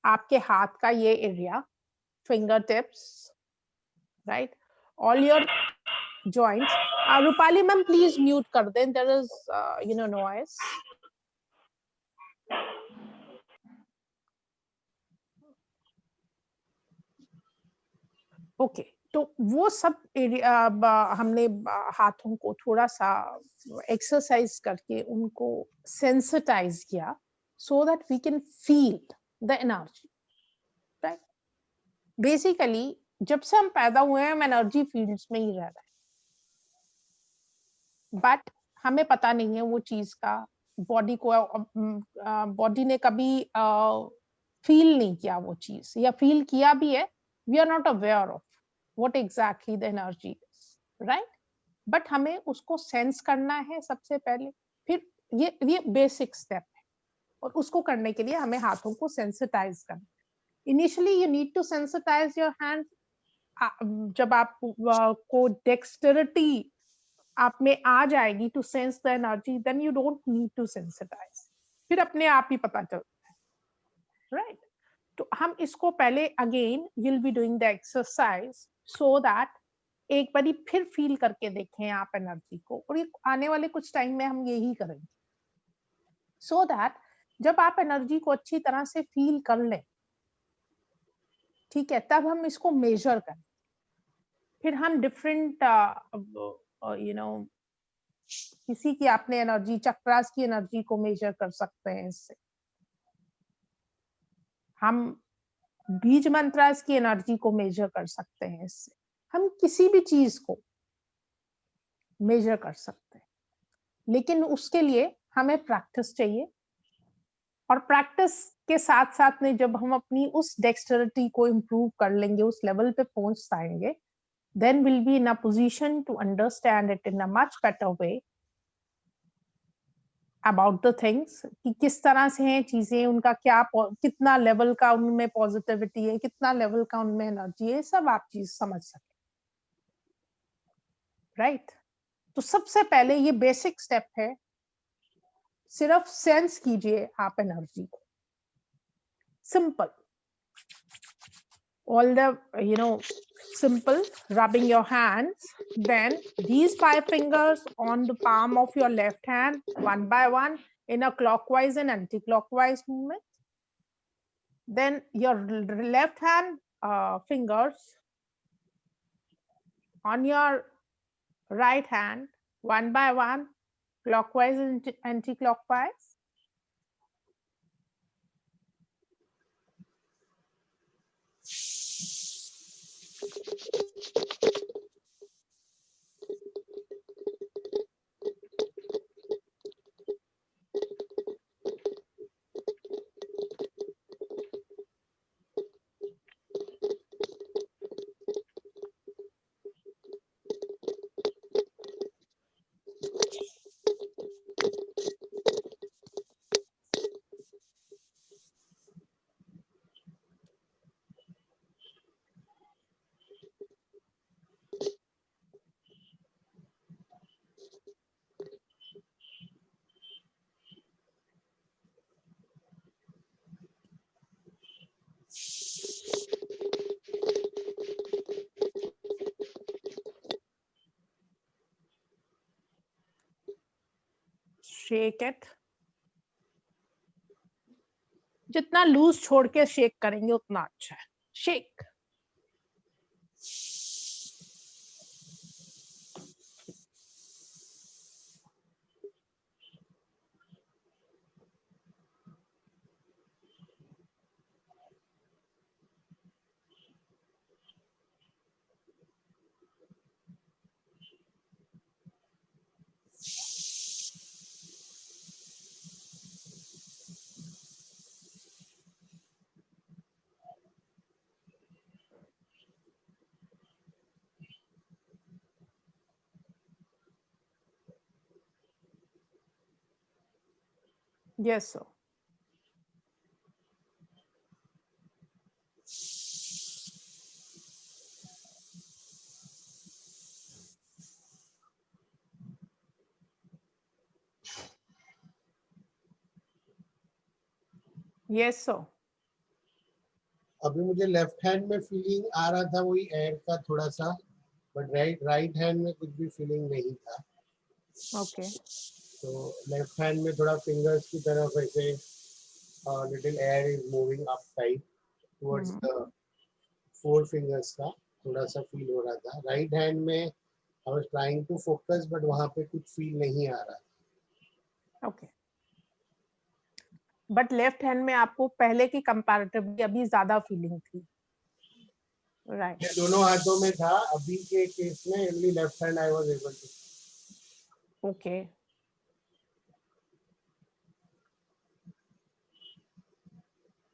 आपके हाथ का ये area, finger tips, right? All your joins. Rupali ma'am, please mute kar dein. There is, noise. Okay. तो वो सब हमने हाथों को थोड़ा सा एक्सरसाइज करके उनको सेंसिटाइज किया, so that we can feel the energy, right? Basically जब से हम पैदा हुए हैं हम एनर्जी फील्ड्स में ही रह रहे हैं, बट हमें पता नहीं है वो चीज का, बॉडी को बॉडी ने कभी फील नहीं किया वो चीज, या फील किया भी है, we are not aware of what exactly the energy is, right? But हमें उसको सेंस करना है सबसे पहले, फिर ये बेसिक स्टेप है, और उसको करने के लिए हमें हाथों को सेंसिटाइज करना है। Initially you need to sensitise your hand. जब आप को डेक्सटरिटी आप में आ जाएगी to sense the energy, then you don't need to sensitise, फिर अपने आप ही पता चलता है, राइट? तो हम इसको पहले again will be doing the exercise so that एक बारी फिर फील करके देखें आप एनर्जी को, और ये आने वाले कुछ टाइम में हम यही करेंगे, सो दैट जब आप एनर्जी को अच्छी तरह से फील कर लें, ठीक है, तब हम इसको मेजर करें। फिर हम डिफरेंट किसी की आपने एनर्जी, चक्रास की एनर्जी को मेजर कर सकते हैं इससे, हम बीज मंत्रास की एनर्जी को मेजर कर सकते हैं इससे, हम किसी भी चीज को मेजर कर सकते हैं, लेकिन उसके लिए हमें प्रैक्टिस चाहिए, और प्रैक्टिस के साथ साथ में जब हम अपनी उस डेक्सटरिटी को इम्प्रूव कर लेंगे, उस लेवल पे पहुंच जाएंगे, then we'll be in a position to understand it in a much better way about the things, कि किस तरह से हैं चीजें, उनका क्या कितना लेवल का उनमें पॉजिटिविटी है, कितना लेवल का उनमें एनर्जी है, सब आप चीज समझ सके, राइट? तो सबसे पहले ये बेसिक स्टेप है, सिर्फ सेंस कीजिए आप एनर्जी को, simple, all the simple rubbing your hands, then these 5 fingers on the palm of your left hand one by one in a clockwise and anti-clockwise movement, then your left hand fingers on your right hand one by one, clockwise and anti-clockwise. Shake it. जितना loose छोड़ के shake करेंगे उतना अच्छा है। Shake. Yes, sir. Yes, sir. अभी मुझे left hand में फीलिंग आ रहा था वही एयर का थोड़ा सा, बट राइट हैंड में कुछ भी फीलिंग नहीं था। ओके तो लेफ्ट हैंड में थोड़ा फिंगर्स की तरफ ऐसे little air is moving up side towards the four fingers का थोड़ा सा फील हो रहा था। राइट हैंड में I was trying to focus but वहां पे कुछ फील नहीं आ रहा। ओके, बट लेफ्ट हैंड में आपको पहले की कंपैरेटिवली अभी ज्यादा फीलिंग थी, राइट? ये दोनों हाथों में था। अभी के केस में only left hand I was able to. Okay,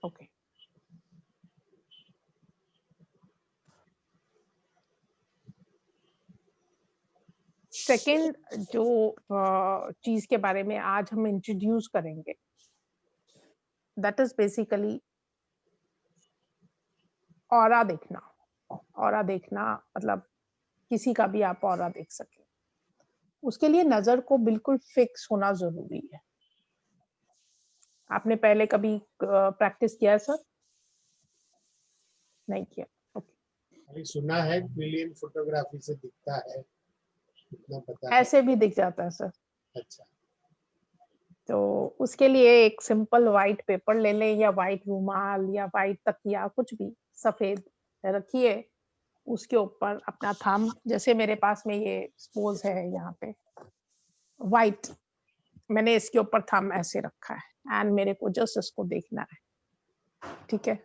okay. Second जो चीज के बारे में आज हम इंट्रोड्यूस करेंगे, दैट इज बेसिकली ऑरा देखना। ऑरा देखना मतलब किसी का भी आप ऑरा देख सके, उसके लिए नजर को बिल्कुल फिक्स होना जरूरी है। आपने पहले कभी प्रैक्टिस किया है सर? नहीं किया, ओके। अभी सुना है क्विलियन फोटोग्राफी से दिखता है, इतना पता है। ऐसे भी दिख जाता है सर। अच्छा, तो उसके लिए एक सिंपल व्हाइट पेपर ले लें या व्हाइट रुमाल या व्हाइट तकिया, कुछ भी सफेद रखिए, उसके ऊपर अपना थंब, जैसे मेरे पास में ये स्पोज है यहाँ पे व्हाइट, मैंने इसके ऊपर थंब ऐसे रखा है एंड मेरे को जस्ट इसको देखना है, ठीक है?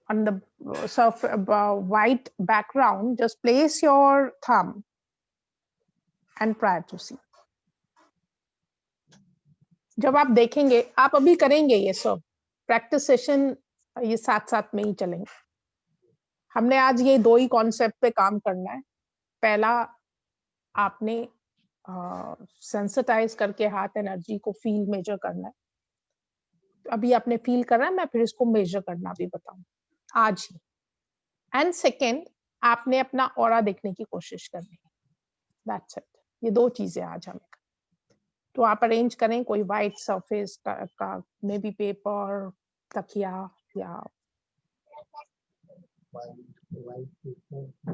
On the white background, just place your thumb and try to see. जब आप देखेंगे, आप अभी करेंगे ये सब प्रैक्टिस सेशन, ये साथ साथ में ही चलेंगे। हमने आज ये दो ही कॉन्सेप्ट पे काम करना है। पहला, आपने सेंसिटाइज करके हाथ एनर्जी को फील मेजर करना है। अभी आपने फील करना है, मैं फिर इसको मेजर करना भी बताऊं आज ही। एंड सेकेंड, आपने अपना ऑरा देखने की कोशिश करनी है। That's it. ये दो चीजें आज हमें। तो आप अरेंज करें कोई व्हाइट सरफेस का मे बी पेपर, तकिया या व्हाइट पेपर।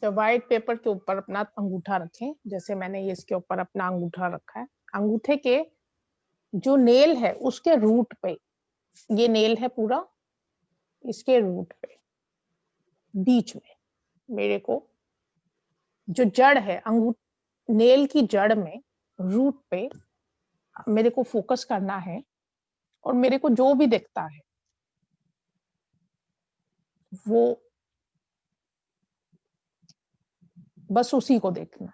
तो व्हाइट पेपर के ऊपर अपना अंगूठा रखें, जैसे मैंने ये इसके ऊपर अपना अंगूठा रखा है। अंगूठे के जो नेल है उसके रूट पे, ये नेल है पूरा, इसके रूट पे बीच में मेरे को जो जड़ है नेल की जड़ में, रूट पे मेरे को फोकस करना है। और मेरे को जो भी दिखता है वो बस उसी को देखना।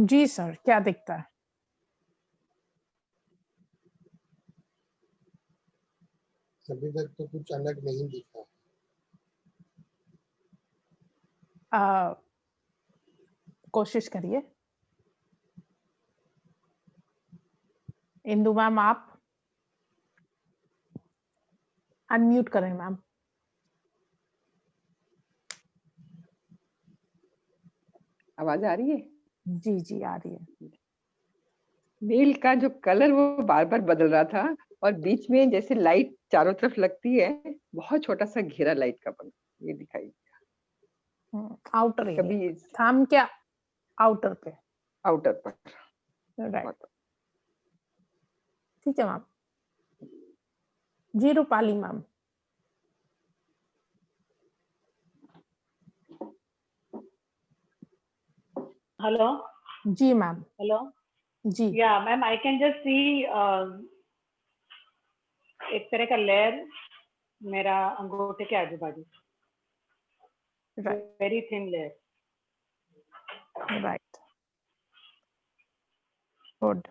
जी सर, क्या दिखता है? अभी तक तो कुछ अलग नहीं दिखा। कोशिश करिए। इंदु मैम, आप अनम्यूट करें मैम। आवाज आ रही है? जी जी आ रही है। नेल का जो कलर वो बार बार बदल रहा था, और बीच में जैसे लाइट चारों तरफ लगती है, बहुत छोटा सा घेरा लाइट का बन ये दिखाई आउटर एरिया, कभी थंब क्या आउटर पे, आउटर पर। राइट। ठीक है मैम। जी रूपाली मैम। हेलो। जी मैम। हेलो। जी या ma'am, I can just see एक तरह का लेयर मेरा अंगूठे के आजू बाजू, right very thin layer. Right, good.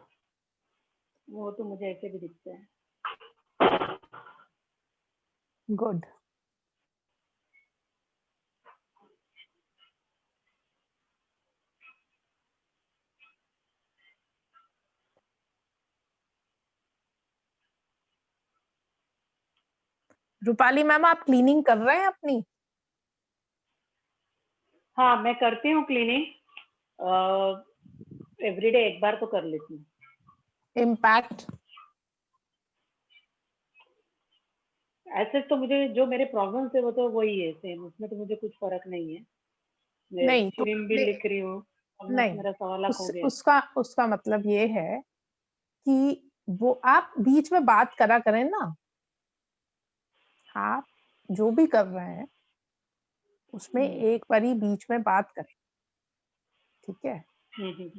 वो तो मुझे ऐसे भी दिखते हैं। गुड। रूपाली मैम, आप क्लीनिंग कर रहे हैं अपनी? हाँ, मैं करती हूँ क्लीनिंग, एवरीडे एक बार तो कर लेती हूँ। इम्पैक्ट? ऐसे तो मुझे जो मेरे प्रॉब्लम्स है वो तो वही है सेम, उसमें तो मुझे कुछ फर्क नहीं है। मैं नहीं तो क्रीम भी लिख रही हूँ, ऑलमोस्ट नहीं, मेरा 1.25 लाख हो गया। उसका मतलब ये है कि वो आप बीच में बात करा करें ना। आप जो भी कर रहे हैं उसमें एक बारी बीच में बात करें, ठीक है?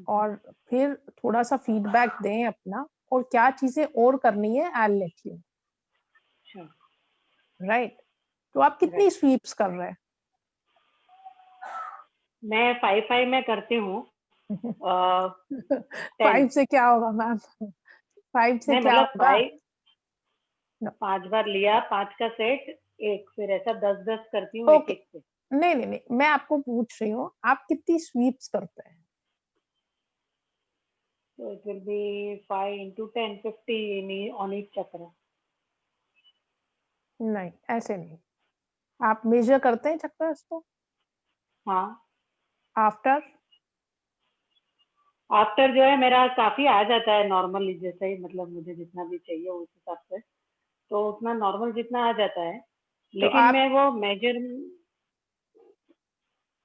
और फिर थोड़ा सा फीडबैक दें अपना, और क्या चीजें और करनी है, आई लेट यू। राइट। तो आप कितनी Right. स्वीप्स कर रहे हैं? मैं 5 में करती हूँ। 5 से क्या होगा मैम? 5 से नहीं, क्या मतलब होगा? 5 बार लिया, 5 का सेट, एक, फिर ऐसा 10-10 करती हूँ एक ओके, एक से। नहीं नहीं नहीं, मैं आपको पूछ रही हूँ आप कितनी स्वीप्स करते हैं? So it will be 5 into 10, 50 on each chakra. नहीं, ऐसे नहीं। आप मेजर करते हैं चक्कर्स को? हाँ। आफ्टर? आफ्टर जो है मेरा काफी आ जाता है नॉर्मली, जैसे ही मतलब मुझे जितना भी चाहिए उस हिसाब से, तो उतना नॉर्मल जितना आ जाता है, तो लेकिन मैं वो मेजर।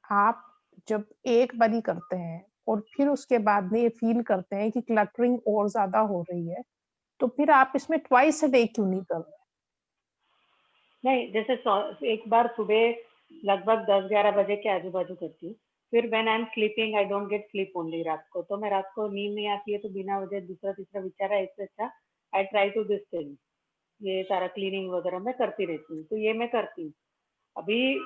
आप जब एक बारी करते हैं और फिर उसके बाद में ये फील करते हैं कि क्लटरिंग और ज्यादा हो रही है, तो फिर आप इसमें ट्वाइस अ डे क्यों नहीं कर रहे? नहीं, जैसे एक बार सुबह लगभग 10-11 बजे के आजू बाजू करती हूँ, फिर when I am sleeping I don't get sleep only, रात को तो मैं रात को नींद नहीं आती है तो बिना वजह दूसरा तीसरा विचार है, इससे अच्छा I try to this thing, ये सारा क्लीनिंग वगैरह मैं करती रहती हूँ, तो ये मैं करती हूँ अभी।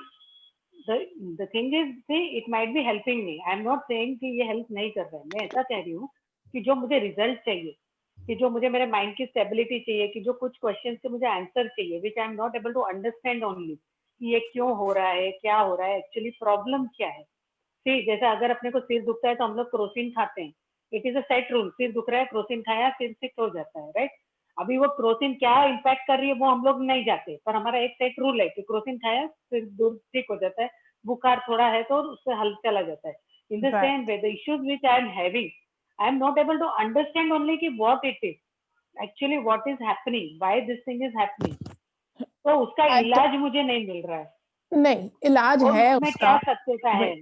the thing is, see, it might be helping me, I am not saying कि ये हेल्प नहीं कर रहा है, मैं ऐसा कह रही हूँ कि जो मुझे रिजल्ट चाहिए, कि जो मुझे मेरे माइंड की स्टेबिलिटी चाहिए, कि जो कुछ क्वेश्चन के मुझे आंसर चाहिए, which I am not able to understand only, कि ये क्यों हो रहा है, क्या हो रहा है, एक्चुअली प्रॉब्लम क्या है। ठीक, जैसे अगर अपने को सिर दुखता है तो हम लोग क्रोसिन खाते हैं, it is a set rule, सिर दुख रहा है क्रोसिन खाया सिर ठीक हो जाता है, राइट। अभी वो क्रोसिन क्या इम्पैक्ट कर रही है वो हम लोग नहीं जाते, पर हमारा एक सेट रूल है कि क्रोसिन खाया सिर दूर ठीक हो जाता है, बुखार थोड़ा है तो उससे हल चला जाता है। In the same way the issues which I am having, I am not able to understand only कि what it is actually, what is happening, why this thing is happening, तो उसका इलाज मुझे नहीं मिल रहा है। नहीं, इलाज और है उसमें उसका। क्या सत्यता है?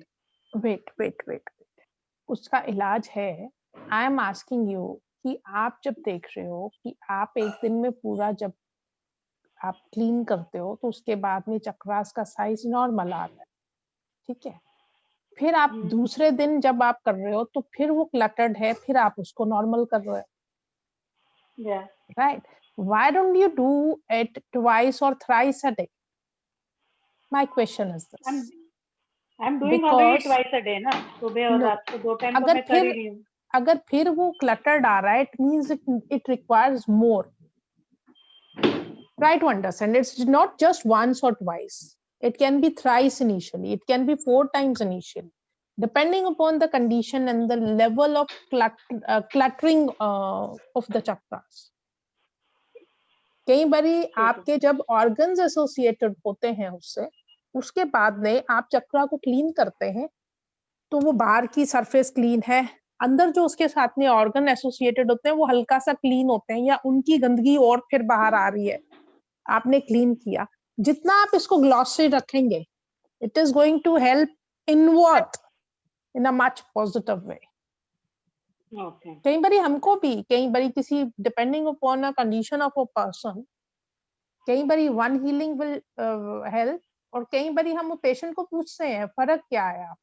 वेट वेट वेट, उसका इलाज है। आई एम आस्किंग यू कि आप जब देख रहे हो कि आप एक दिन में पूरा जब आप क्लीन करते हो तो उसके बाद में चक्रास का साइज नॉर्मल आ रहा है, ठीक है? फिर आप दूसरे दिन जब आप कर रहे हो तो फिर वो क्लटर्ड है, फिर आप उसको नॉर्मल कर रहे हो, right? Why don't you do it twice or thrice a day? My question is this. I am doing already Because twice a day ना, सुबह और no, रात को 2 टाइम तो अगर मैं कर ही फिर रही हूँ. अगर फिर वो cluttered आ रहा है, it means it requires more. Try to understand. It's not just once or twice. It can be thrice initially. It can be 4 times initially, depending upon the condition and the level of cluttering of the chakras. कई बारी आपके जब organs associated होते हैं उससे, उसके बाद में आप चक्रा को क्लीन करते हैं, तो वो बाहर की सरफेस क्लीन है, अंदर जो उसके साथ में ऑर्गन एसोसिएटेड होते हैं वो हल्का सा क्लीन होते हैं, या उनकी गंदगी और फिर बाहर आ रही है, आपने क्लीन किया. जितना आप इसको ग्लॉसरी रखेंगे, it is going to help invert in a much positive way. कई बारी हमको भी, कई बारी किसी, depending upon a condition of a person, कई बारी वन हीलिंग विल हेल्प, और कई बारी हम पेशेंट को पूछते हैं फर्क क्या है आप,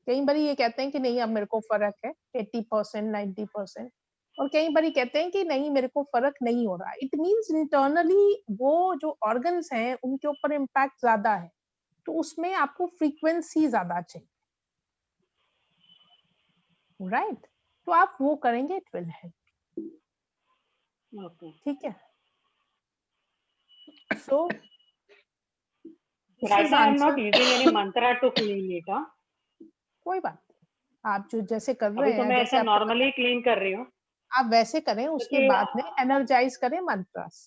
कई बारी ये कहते हैं कि नहीं अब मेरे को फर्क है 80% 90%, और कई बारी कहते हैं कि नहीं मेरे को फर्क नहीं हो रहा. इट मींस इंटरनली वो जो ऑर्गन्स हैं उनके ऊपर इम्पैक्ट ज्यादा है, तो उसमें आपको फ्रीक्वेंसी ज्यादा चाहिए, राइट? तो आप वो करेंगे, इट विल हेल्प. ठीक है. सो right now I'm not using any mantra to clean it. कोई बात नहीं, आप जो जैसे कर अभी रहे तो हैं, मैं जैसे ऐसा आपको नॉर्मली क्लीन कर रही हूँ. आप वैसे करें, उसके क्योंकि बाद में एनर्जाइज करें मंत्रास,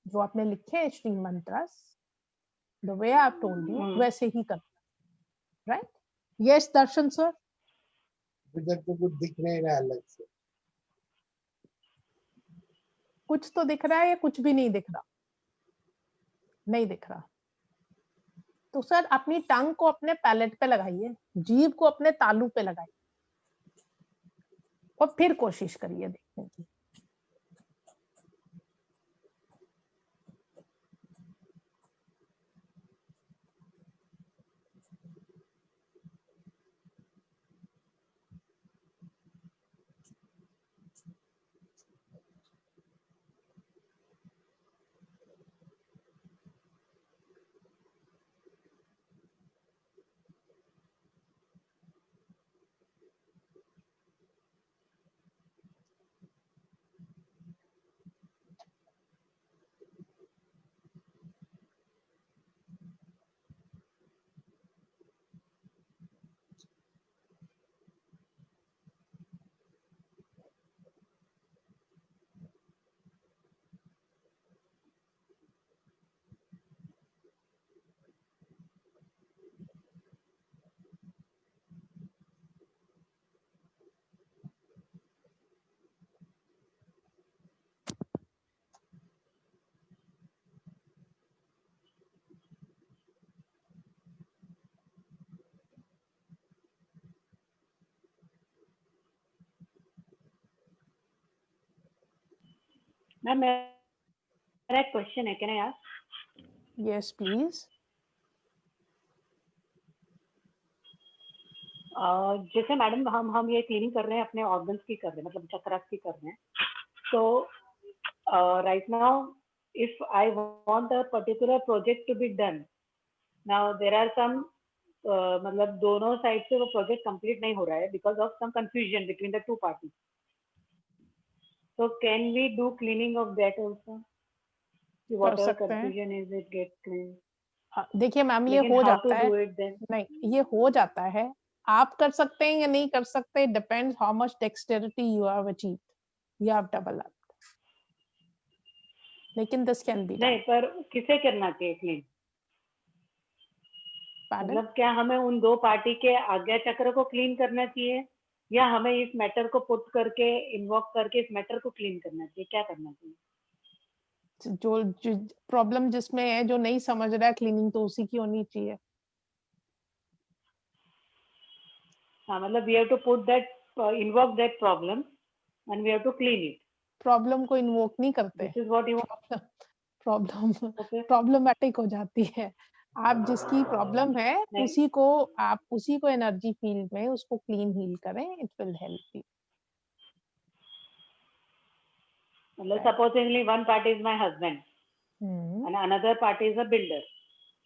जो आपने लिखे हैं Shri mantras, the way I told you वैसे ही कर. राइट? Yes Darshan sir. इधर तो कुछ दिख नहीं रहा अलग से. कुछ तो दिख रहा है या कुछ भी नहीं दिख रहा? नहीं दिख रहा. तो सर अपनी टंग को अपने पैलेट पे लगाइए, जीभ को अपने तालू पे लगाइए, और फिर कोशिश करिए देखने की. मैम मेरा एक क्वेश्चन है, can I ask? Yes please. जैसे मैडम हम ये क्लीनिंग कर रहे हैं, अपने ऑर्गन्स की कर रहे हैं, मतलब चक्रास की कर रहे हैं. तो right now if I want a particular project to be done, now there are some, मतलब दोनों साइड से वो प्रोजेक्ट कंप्लीट नहीं हो रहा है because of some confusion between the two parties. So can we do cleaning of that also? Whatever confusion is, it gets cleaned. देखिए ma'am, ये हो जाता है. नहीं, ये हो जाता है. आप कर सकते हैं या नहीं कर सकते, depends how much dexterity you have achieved, you have developed. लेकिन दिस कैन बी. नहीं, पर किसे करना चाहिए क्लीन? मतलब क्या हमें उन दो पार्टी के आज्ञा चक्र को क्लीन करना चाहिए, या हमें इस मैटर को पुट करके इन्वॉक करके इस मैटर को क्लीन करना चाहिए? क्या करना चाहिए? जो प्रॉब्लम जिसमें है, जो नहीं समझ रहा है, क्लीनिंग तो उसी की होनी चाहिए. हाँ, मतलब we have to put that, invoke that problem and we have to clean it. Problem को इन्वोक नहीं करते. This is what you problem problematic हो जाती है. आप जिसकी प्रॉब्लम है उसी को एनर्जी फील्ड में उसको क्लीन हील करें, इट विल हेल्प यू. मतलब supposedly one party is my husband and another party is a builder,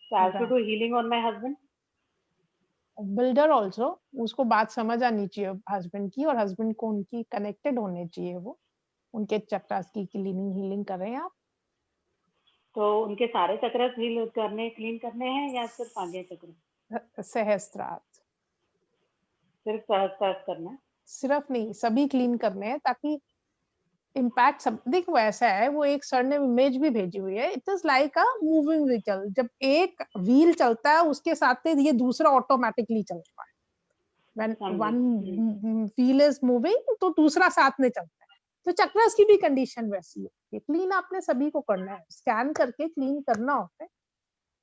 so I have to do healing on my husband. Builder also, उसको बात समझ आनी चाहिए husband की, और हस्बैंड को उनकी कनेक्टेड होने चाहिए, वो उनके चक्रास की क्लीनिंग हीलिंग कर रहे हैं आप। तो उनके सारे चक्र हील करने, क्लीन करने हैं या सिर्फ आगे चक्र? सहस्त्रार, सिर्फ सहस्त्रार करना है? सिर्फ नहीं, सभी क्लीन करने हैं, ताकि इम्पैक्ट सब। देखो ऐसा है, वो एक सर ने इमेज भी भेजी हुई है, it is like a moving vehicle. जब एक व्हील चलता है उसके साथ में ये दूसरा ऑटोमेटिकली चलता है। When one wheel is moving तो दूसरा साथ में चलता है। तो चक्रस की भी कंडीशन वैसी है। क्लीन आपने सभी को करना है, स्कैन करके क्लीन करना होता है,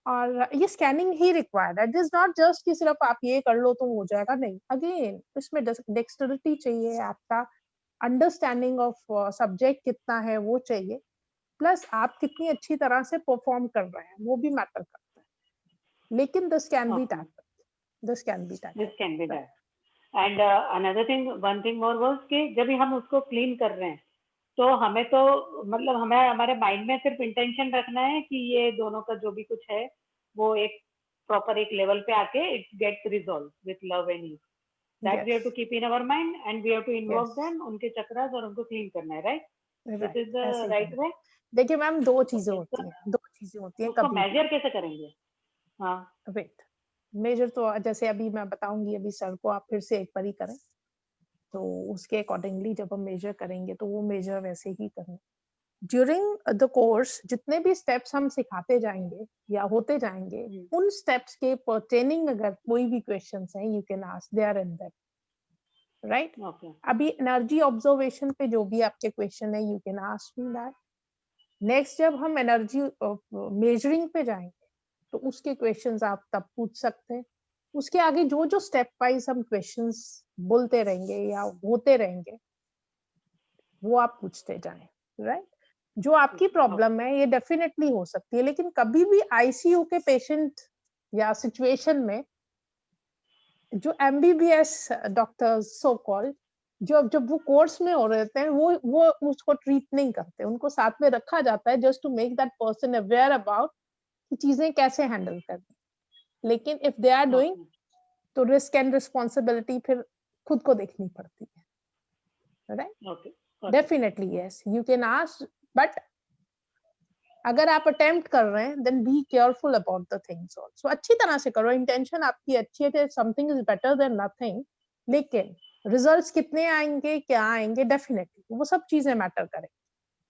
और ये स्कैनिंग ही रिक्वायर्ड है। इट इज नॉट जस्ट कि सिर्फ आप ये कर लो तो हो जाएगा, नहीं। अगेन इसमें डेक्स्टरिटी चाहिए, आपका अंडरस्टैंडिंग ऑफ सब्जेक्ट कितना है वो चाहिए, प्लस आप कितनी अच्छी तरह से परफॉर्म कर रहे हैं वो भी मैटर करता है। लेकिन this can be tackled, this can be tackled, this can be done. And another thing, one thing more was कि जब भी हम उसको क्लीन कर रहे हैं तो हमें तो मतलब हमें हमारे माइंड में सिर्फ इंटेंशन रखना है कि ये दोनों का जो भी कुछ है वो एक प्रॉपर एक लेवल पे आके it gets resolve with love and ease. That we have to keep in our mind and we have to involve them, उनके चक्रास और उनको क्लीन करना है, right? This is the right way. देखिए मैम, दो चीजें होती हैं, दो चीजें होती हैं। उसको कभी मेजर कैसे करेंगे? हाँ, वेट, मेजर तो जैसे अभी मैं बताऊंगी, अभी सर को आप फिर से एक बार ही करें, तो उसके अकॉर्डिंगली जब हम मेजर करेंगे तो वो मेजर वैसे ही करें। ड्यूरिंग द कोर्स जितने भी स्टेप्स हम सिखाते जाएंगे या होते जाएंगे, उन स्टेप्स के पर्टेनिंग अगर कोई भी क्वेश्चंस हैं, you can ask, they are in that, right? Okay. अभी एनर्जी ऑब्जर्वेशन पे जो भी आपके क्वेश्चन है, you can ask me that. Next जब हम एनर्जी मेजरिंग पे जाएंगे तो उसके क्वेश्चंस आप तब पूछ सकते हैं। उसके आगे जो जो स्टेप वाइज हम क्वेश्चंस बोलते रहेंगे या होते रहेंगे वो आप पूछते जाएं, राइट? जो आपकी प्रॉब्लम है ये डेफिनेटली हो सकती है, लेकिन कभी भी आईसीयू के पेशेंट या सिचुएशन में जो एमबीबीएस डॉक्टर्स सो कॉल्ड, जब वो कोर्स में हो रहते हैं, वो उसको ट्रीट नहीं करते, उनको साथ में रखा जाता है just to make that person aware about कि चीजें कैसे हैंडल करनी। लेकिन इफ दे आर डूइंग, तो रिस्क एंड रिस्पॉन्सिबिलिटी फिर खुद को देखनी पड़ती है, right? Okay, definitely yes, you can ask, but अगर आप अटेम्प्ट कर रहे हैं then be careful about the things also. अच्छी तरह से करो, इंटेंशन आपकी अच्छी है, something is better than nothing, लेकिन रिजल्ट्स कितने आएंगे, क्या आएंगे, डेफिनेटली वो सब चीजें मैटर करेंगी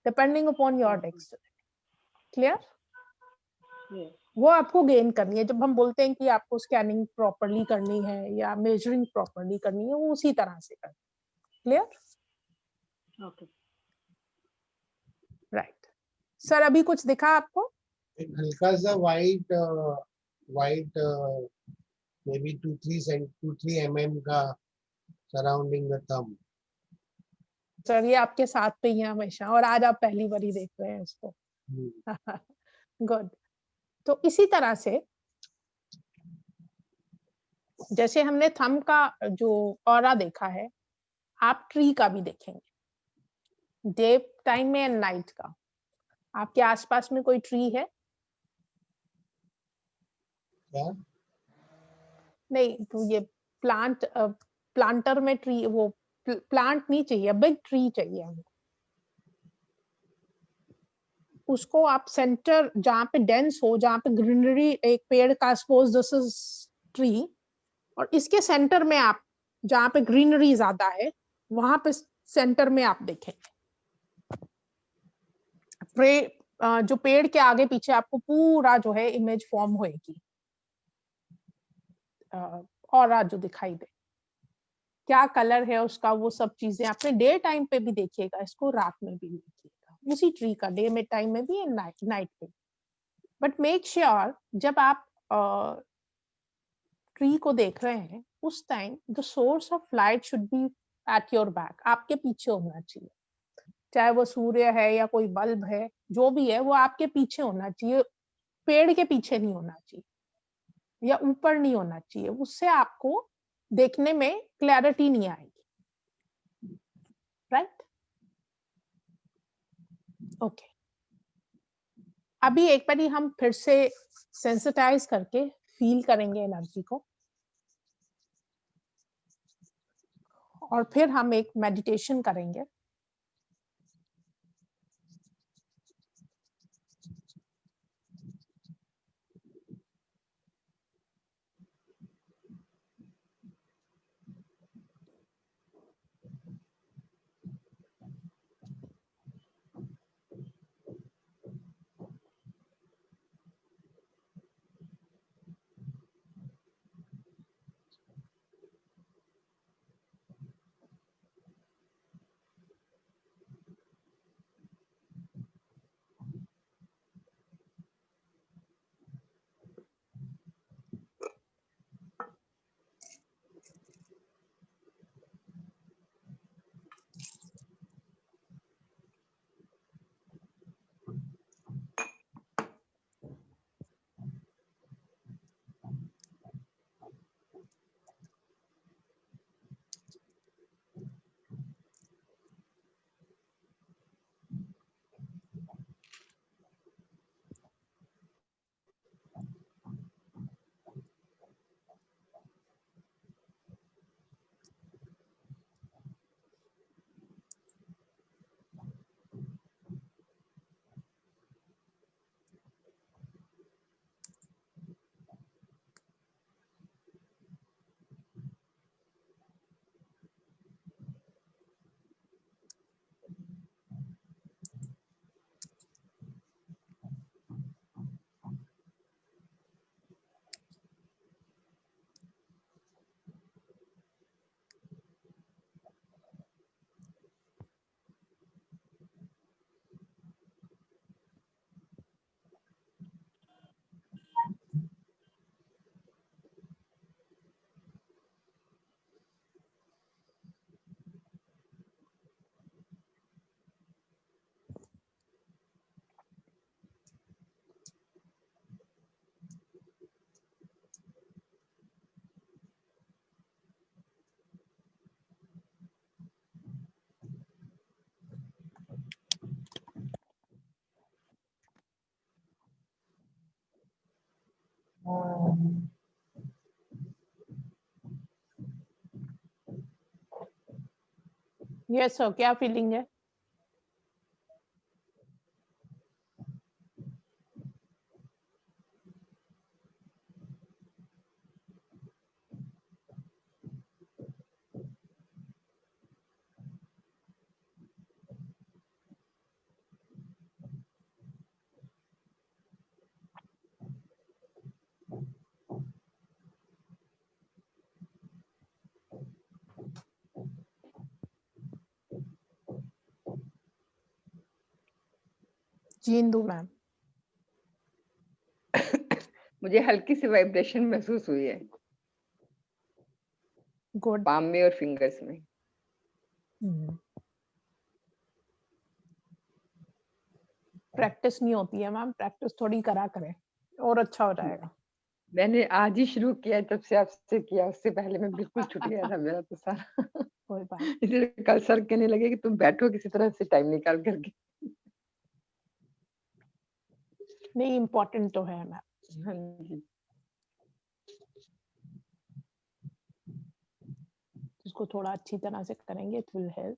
डिपेंडिंग अपॉन योर डेक्स्टरिटी। क्लियर? वो आपको गेन करनी है। जब हम बोलते हैं कि आपको स्कैनिंग प्रॉपर्ली करनी है या मेजरिंग प्रॉपर्ली करनी है, वो उसी तरह से करनी है। क्लियर? Okay, right. सर अभी कुछ दिखा आपको? एक हल्का सा white white may be 2-3 mm का सराउंडिंग द थंब। सर ये आपके साथ पे ही है हमेशा, और आज आप पहली बार ही देख रहे हैं इसको। गुड। तो इसी तरह से जैसे हमने थंब का जो ऑरा देखा है, आप ट्री का भी देखेंगे, डे टाइम में एंड नाइट का। आपके आसपास में कोई ट्री है? क्या? नहीं, तो ये प्लांटर में ट्री, वो प्लांट नहीं चाहिए, बिग ट्री चाहिए हमको। उसको आप सेंटर जहाँ पे डेंस हो, जहाँ पे ग्रीनरी, एक पेड़ का सपोज दिस इज ट्री, और इसके सेंटर में आप जहाँ पे ग्रीनरी ज्यादा है वहां पे सेंटर में आप देखेंगे। जो पेड़ के आगे पीछे आपको पूरा जो है इमेज फॉर्म होएगी, और जो दिखाई दे, क्या कलर है उसका, वो सब चीजें आपने डे टाइम पे भी देखिएगा, इसको रात में भी देखिएगा, उसी ट्री का डे में टाइम में भी एंड नाइट पे। बट मेक श्योर जब आप ट्री को देख रहे हैं उस time the source of light should be at your back, आपके पीछे होना चाहिए। चाहे वो सूर्य है या कोई बल्ब है, जो भी है वो आपके पीछे होना चाहिए, पेड़ के पीछे नहीं होना चाहिए या ऊपर नहीं होना चाहिए। उससे आपको देखने में क्लैरिटी नहीं आएगी, राइट? ओके, अभी एक बार हम फिर से सेंसिटाइज करके फील करेंगे एनर्जी को। और फिर हम एक मेडिटेशन करेंगे। यस सर, क्या फीलिंग है? जी इंदु मैम। मुझे हल्की सी वाइब्रेशन महसूस हुई है गुड। पाम में और फिंगर्स में। प्रैक्टिस नहीं होती है मैम, प्रैक्टिस थोड़ी करा करें और अच्छा हो जाएगा। मैंने आज ही शुरू किया, जब से आपसे किया उससे पहले मैं बिल्कुल छूट गया था मेरा तो सारा। कोई बात इसलिए कल सर कहने लगे कि तुम बैठो किसी तरह से टाइम निकाल करके। नहीं, इम्पोर्टेंट तो है मैम। हाँ जी। इसको थोड़ा अच्छी तरह से करेंगे, इट विल हेल्प।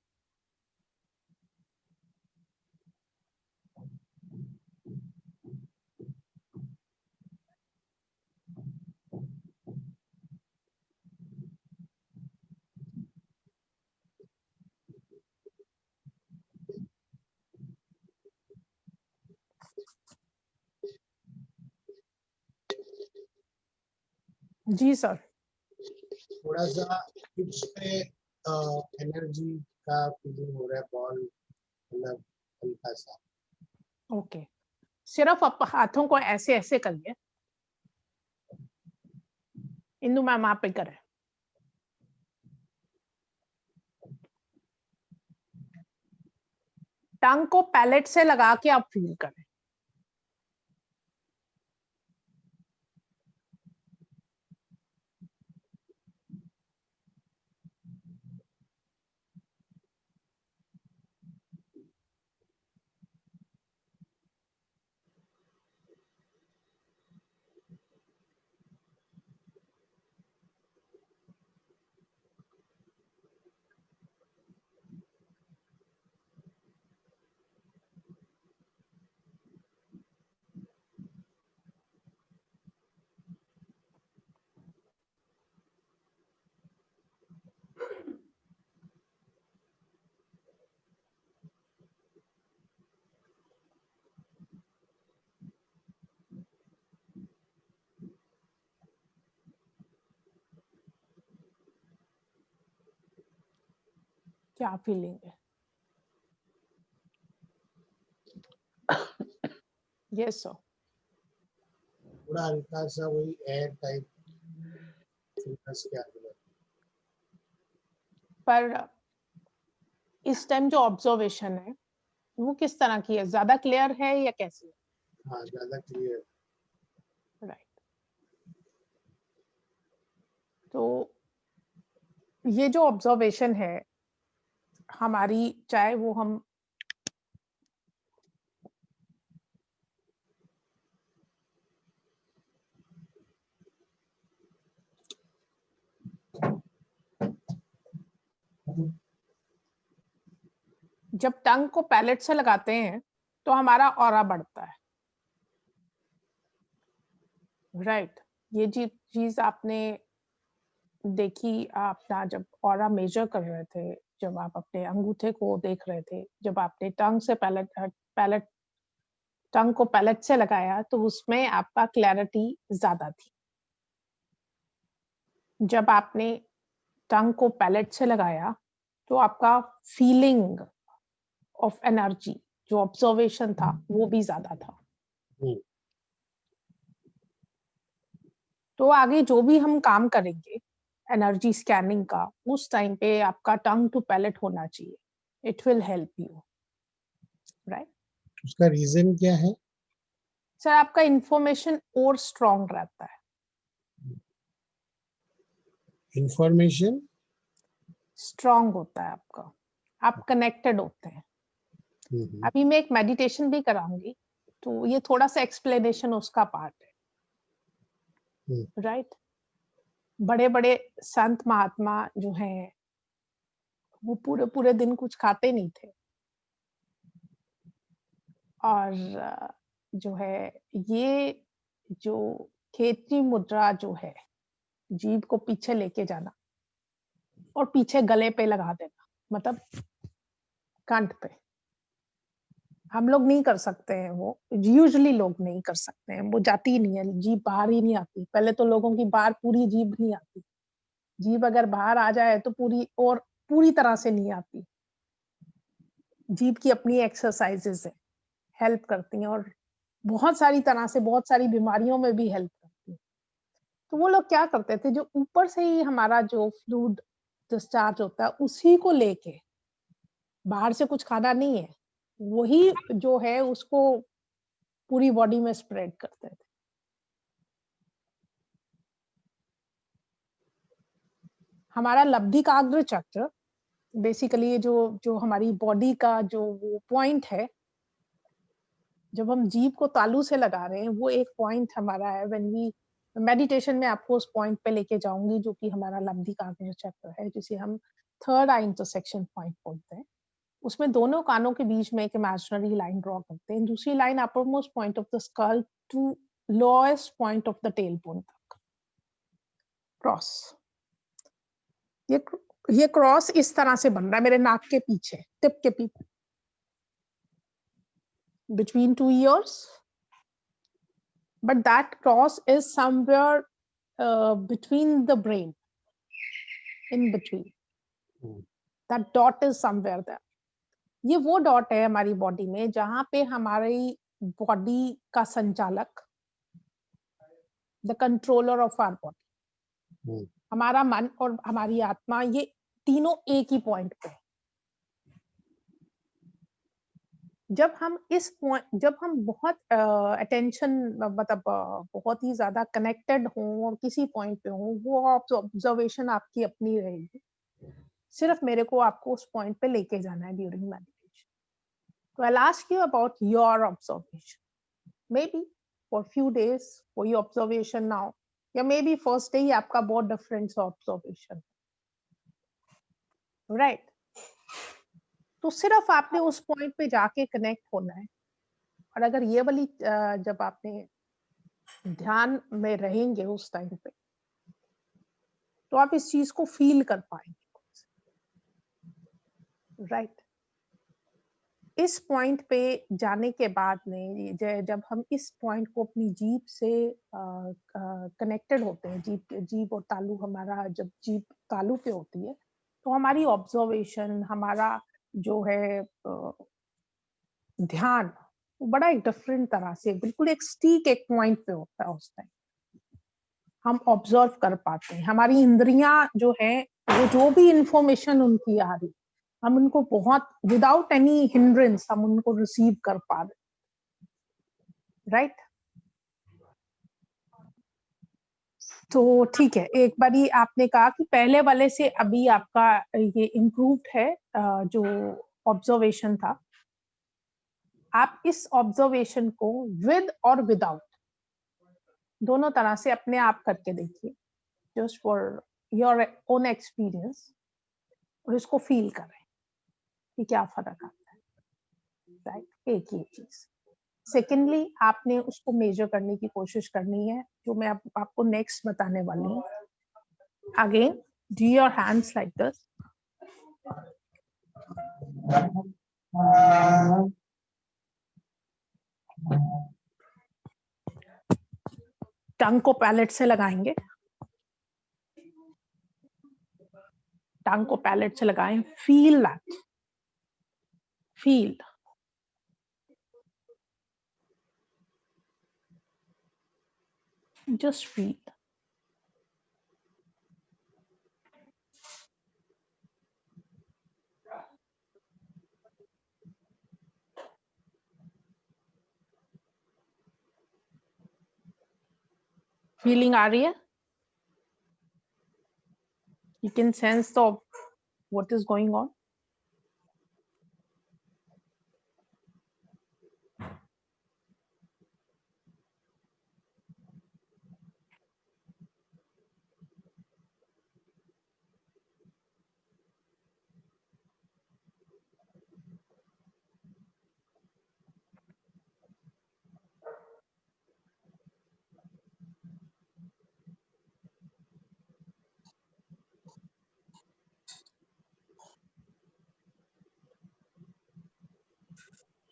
जी सर। थोड़ा सा हिप्स पे एनर्जी का फीलिंग हो रहा है, बॉल मतलब हल्का सा। ओके, सिर्फ आप हाथों को ऐसे ऐसे करिए। इंदु मैम आप ही करें। टंग को पैलेट से लगा के आप फील करें। क्या फीलिंग है? Yes sir. थोड़ा हल्का सा वही एयर टाइप फिल्टर्स के आगे। पर इस टाइम जो ऑब्जर्वेशन है वो किस तरह की है? ज्यादा क्लियर है या कैसी है? हाँ, ज्यादा क्लियर। राइट। तो ये जो ऑब्जर्वेशन है हमारी, चाहे वो हम जब टंग को पैलेट से लगाते हैं तो हमारा ऑरा बढ़ता है, राइट। ये चीज आपने देखी अपना जब ऑरा मेजर कर रहे थे, जब आप अपने अंगूठे को देख रहे थे, जब आपने टंग से पैलेट टंग को पैलेट से लगाया तो उसमें आपका क्लैरिटी ज्यादा थी। जब आपने टंग को पैलेट से लगाया तो आपका फीलिंग ऑफ एनर्जी, जो ऑब्जर्वेशन था वो भी ज्यादा था। तो आगे जो भी हम काम करेंगे एनर्जी स्कैनिंग का, उस टाइम पे आपका टंग टू पैलेट होना चाहिए। It will help you, right. उसका रीजन क्या है? सर आपका इंफॉर्मेशन और स्ट्रॉन्ग रहता है। इंफॉर्मेशन स्ट्रॉन्ग होता है आपका, आप कनेक्टेड होते हैं। अभी मैं एक मेडिटेशन भी कराऊंगी तो ये थोड़ा सा एक्सप्लेनेशन उसका पार्ट है, राइट। बड़े बड़े संत महात्मा जो हैं वो पूरे पूरे दिन कुछ खाते नहीं थे, और जो है ये जो खेती मुद्रा जो है, जीभ को पीछे लेके जाना और पीछे गले पे लगा देना, मतलब कंठ पे, हम लोग नहीं कर सकते हैं। वो यूजुअली लोग नहीं कर सकते हैं, वो जाती ही नहीं है, जीभ बाहर ही नहीं आती। पहले तो लोगों की बाहर पूरी जीभ नहीं आती, जीभ अगर बाहर आ जाए तो पूरी तरह से नहीं आती। जीभ की अपनी एक्सरसाइजेस है, हेल्प करती हैं और बहुत सारी तरह से बहुत सारी बीमारियों में भी हेल्प करती है। तो वो लोग क्या करते थे, जो ऊपर से ही हमारा जो फ्लूइड डिस्चार्ज होता है उसी को लेके, बाहर से कुछ खाना नहीं है, वही जो है उसको पूरी बॉडी में स्प्रेड करते थे। हमारा लब्धिकाग्र चक्र बेसिकली जो जो हमारी बॉडी का जो वो पॉइंट है, जब हम जीभ को तालू से लगा रहे हैं, वो एक पॉइंट हमारा है। व्हेन वी मेडिटेशन में आपको उस पॉइंट पे लेके जाऊंगी जो कि हमारा लब्धिकाग्र चक्र है, जिसे हम थर्ड आई इंटरसेक्शन पॉइंट बोलते हैं। उसमें दोनों कानों के बीच में एक इमेजिनरी लाइन ड्रॉ करते हैं, दूसरी line upper most point of the skull to lowest point of the tail bone तक क्रॉस। ये क्रॉस इस तरह से बन रहा है मेरे नाक के पीछे, टिप के पीछे, between two ears, but that cross is somewhere between the brain, in between. That dot is somewhere there. ये वो डॉट है हमारी बॉडी में जहां पे हमारी बॉडी का संचालक, the controller of our body, हमारा मन और हमारी आत्मा, ये तीनों एक ही पॉइंट पे। जब हम जब हम बहुत अटेंशन मतलब बहुत ही ज्यादा कनेक्टेड हों और किसी पॉइंट पे हों, वो ऑब्जर्वेशन आपकी अपनी रहेगी। सिर्फ मेरे को आपको उस पॉइंट पे लेके जाना है ड्यूरिंग मेडिटेशन। तो I ask you about your observation, may be for few days for your observation now, या मे बी फर्स्ट डे ही आपका बहुत डिफरेंट ऑब्जर्वेशन, राइट। तो सिर्फ आपने उस पॉइंट पे जाके कनेक्ट होना है। और अगर ये वाली जब आपने ध्यान में रहेंगे उस टाइम पे, तो आप इस चीज को फील कर पाएंगे, राइट। इस पॉइंट पे जाने के बाद में जब हम इस पॉइंट को अपनी जीभ से कनेक्टेड होते हैं, जीभ और तालू, हमारा जब जीभ तालू पे होती है तो हमारी ऑब्जर्वेशन, हमारा जो है ध्यान, वो बड़ा एक डिफरेंट तरह से, बिल्कुल एक स्टीक एक पॉइंट पे होता है उस टाइम। हम ऑब्जर्व कर पाते हैं, हमारी इंद्रियां जो है वो जो भी इंफॉर्मेशन उनकी आ रही, हम उनको बहुत विदाउट एनी हिंड्रेंस हम उनको रिसीव कर पा रहे, राइट। तो ठीक है, एक बारी आपने कहा कि पहले वाले से अभी आपका ये इम्प्रूव्ड है जो ऑब्जर्वेशन था। आप इस ऑब्जर्वेशन को विद और विदाउट दोनों तरह से अपने आप करके देखिए, just for your own experience, और इसको फील करें कि क्या फर्क आता है, राइट। एक ये चीज। सेकेंडली, आपने उसको मेजर करने की कोशिश करनी है, जो मैं आपको नेक्स्ट बताने वाली हूँ। Again, do your hands like this, tongue को पैलेट से लगाएंगे, टंग को पैलेट से लगाएं, feel that, feel, just feel. Feeling आ रही है? You can sense the what is going on.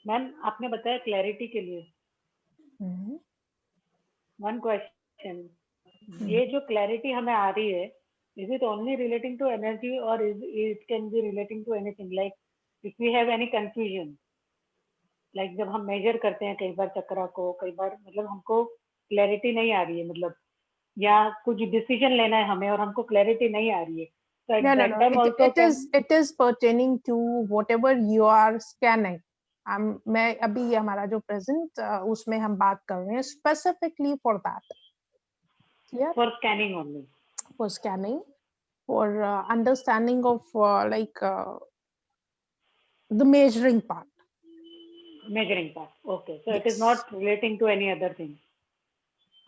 Ma'am आपने बताया क्लैरिटी के लिए, वन क्वेश्चन, ये जो क्लैरिटी हमें आ रही है, is it only relating to energy और it can be relating to anything, like if we have any confusion, like जब हम मेजर करते हैं कई बार चक्रा को, कई बार मतलब हमको क्लैरिटी नहीं आ रही है, मतलब या कुछ डिसीजन लेना है हमें और हमको क्लैरिटी नहीं आ रही है, तो at that time also it is pertaining to whatever you are scanning. मैं अभी ये हमारा जो प्रेजेंट उसमें हम बात कर रहे हैं specifically for that, for scanning only, for scanning, for understanding of like the measuring part. measuring part, okay, so yes. It is not relating to any other thing.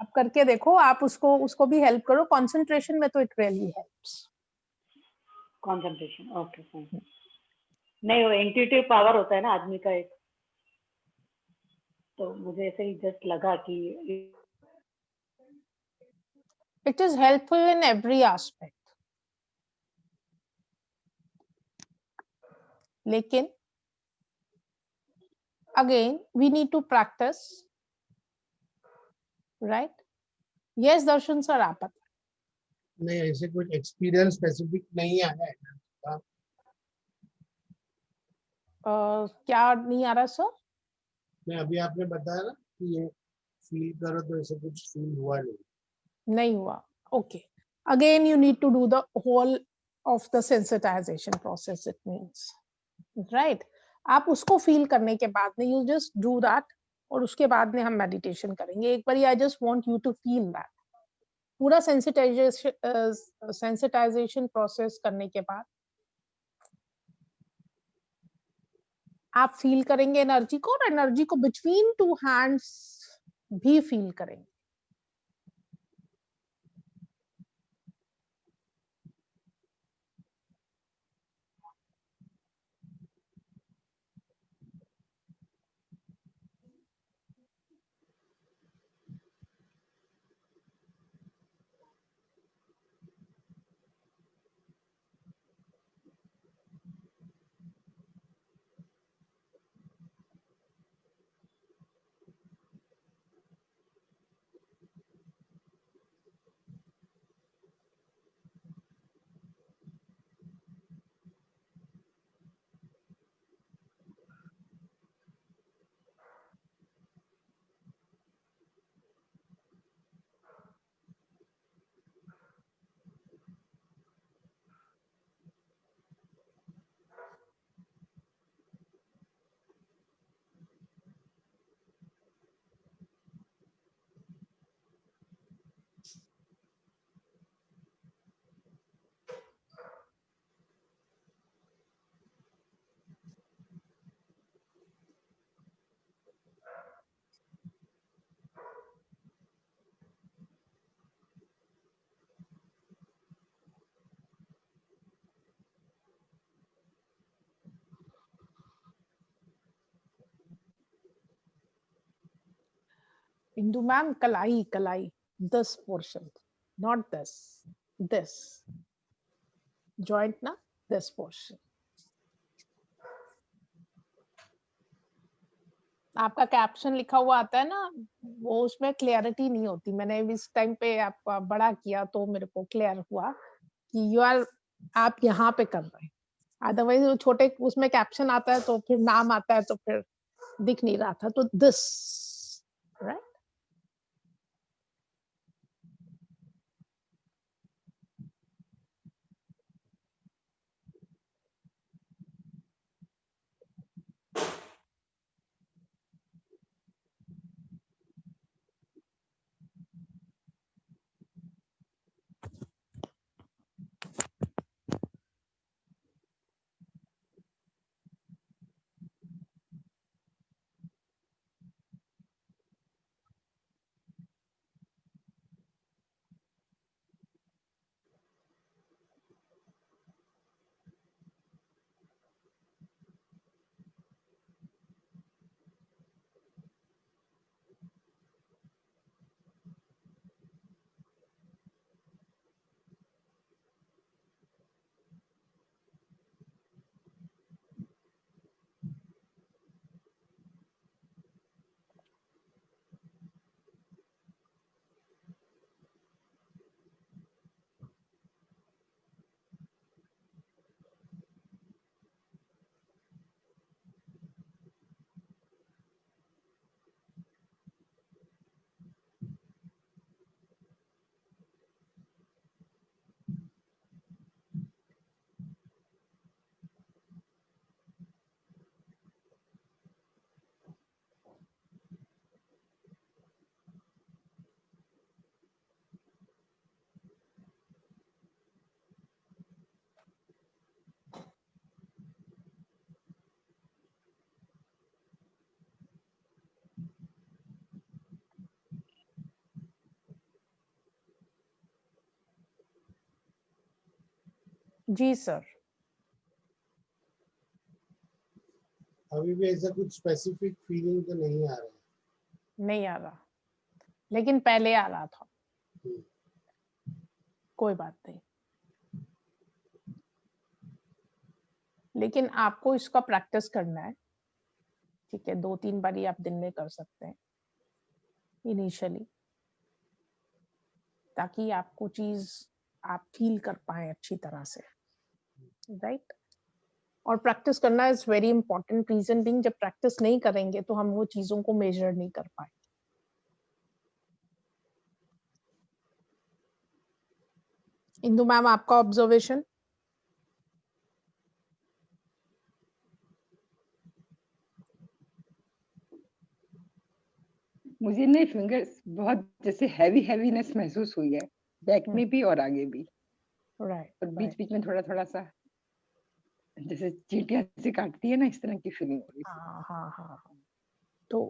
आप करके देखो, आप उसको भी हेल्प करो, कंसंट्रेशन में तो it really helps. Concentration, okay fine. नहीं, वो इंट्यूटिव पावर होता है ना आदमी का एक, तो मुझे ऐसे ही जस्ट लगा कि it is helpful in every aspect, लेकिन again we need to practise, right. Yes Darshan sir, आप बता। नहीं, ऐसे कुछ एक्सपीरियंस स्पेसिफिक नहीं आया है। क्या नहीं आ रहा सर? मैं अभी आपने बताया ना कि ये फील करो, तो ऐसे कुछ फील हुआ नहीं हुआ, okay. Again you need to do the whole of the sensitization process, it means, right. आप उसको फील करने के बाद में यू जस्ट डू दैट, और उसके बाद में हम मेडिटेशन करेंगे। एक बार I just want you to feel that. पूरा सेंसिटाइजेशन प्रोसेस करने के बाद आप फील करेंगे एनर्जी को, और एनर्जी को बिटवीन टू हैंड्स भी फील करेंगे। इंदु मैम, कलाई कलाई, this portion, not this joint ना, दिस पोर्शन। आपका कैप्शन लिखा हुआ आता है ना, वो उसमें क्लियरिटी नहीं होती। मैंने इस टाइम पे आपका बड़ा किया तो मेरे को क्लियर हुआ कि आप यहाँ पे कर रहे हैं। अदरवाइज वो छोटे उसमें कैप्शन आता है तो फिर नाम आता है तो फिर दिख नहीं रहा था। तो दिस, राइट। Ji sir. अभी भी ऐसा कुछ स्पेसिफिक फीलिंग तो नहीं आ रहा है? नहीं आ रहा, लेकिन पहले आ रहा था। कोई बात नहीं, लेकिन आपको इसका प्रैक्टिस करना है। ठीक है, 2-3 बारी आप दिन में कर सकते हैं इनिशियली, ताकि आपको चीज आप फील कर पाए अच्छी तरह से, राइट। और प्रैक्टिस करना is very important. Reason being, जब प्रैक्टिस नहीं करेंगे तो हम वो चीजों को मेजर नहीं कर पाए। इंदु मैम, आपका ऑब्जर्वेशन? मुझे नहीं, फिंगर्स बहुत जैसे हैवीनेस महसूस हुई है, बैक में भी और आगे भी। राइट। और बीच बीच में थोड़ा थोड़ा सा जैसे चींटियां से काटती है ना, इस तरह की फीलिंग हो रही थी। हाँ हाँ हाँ। तो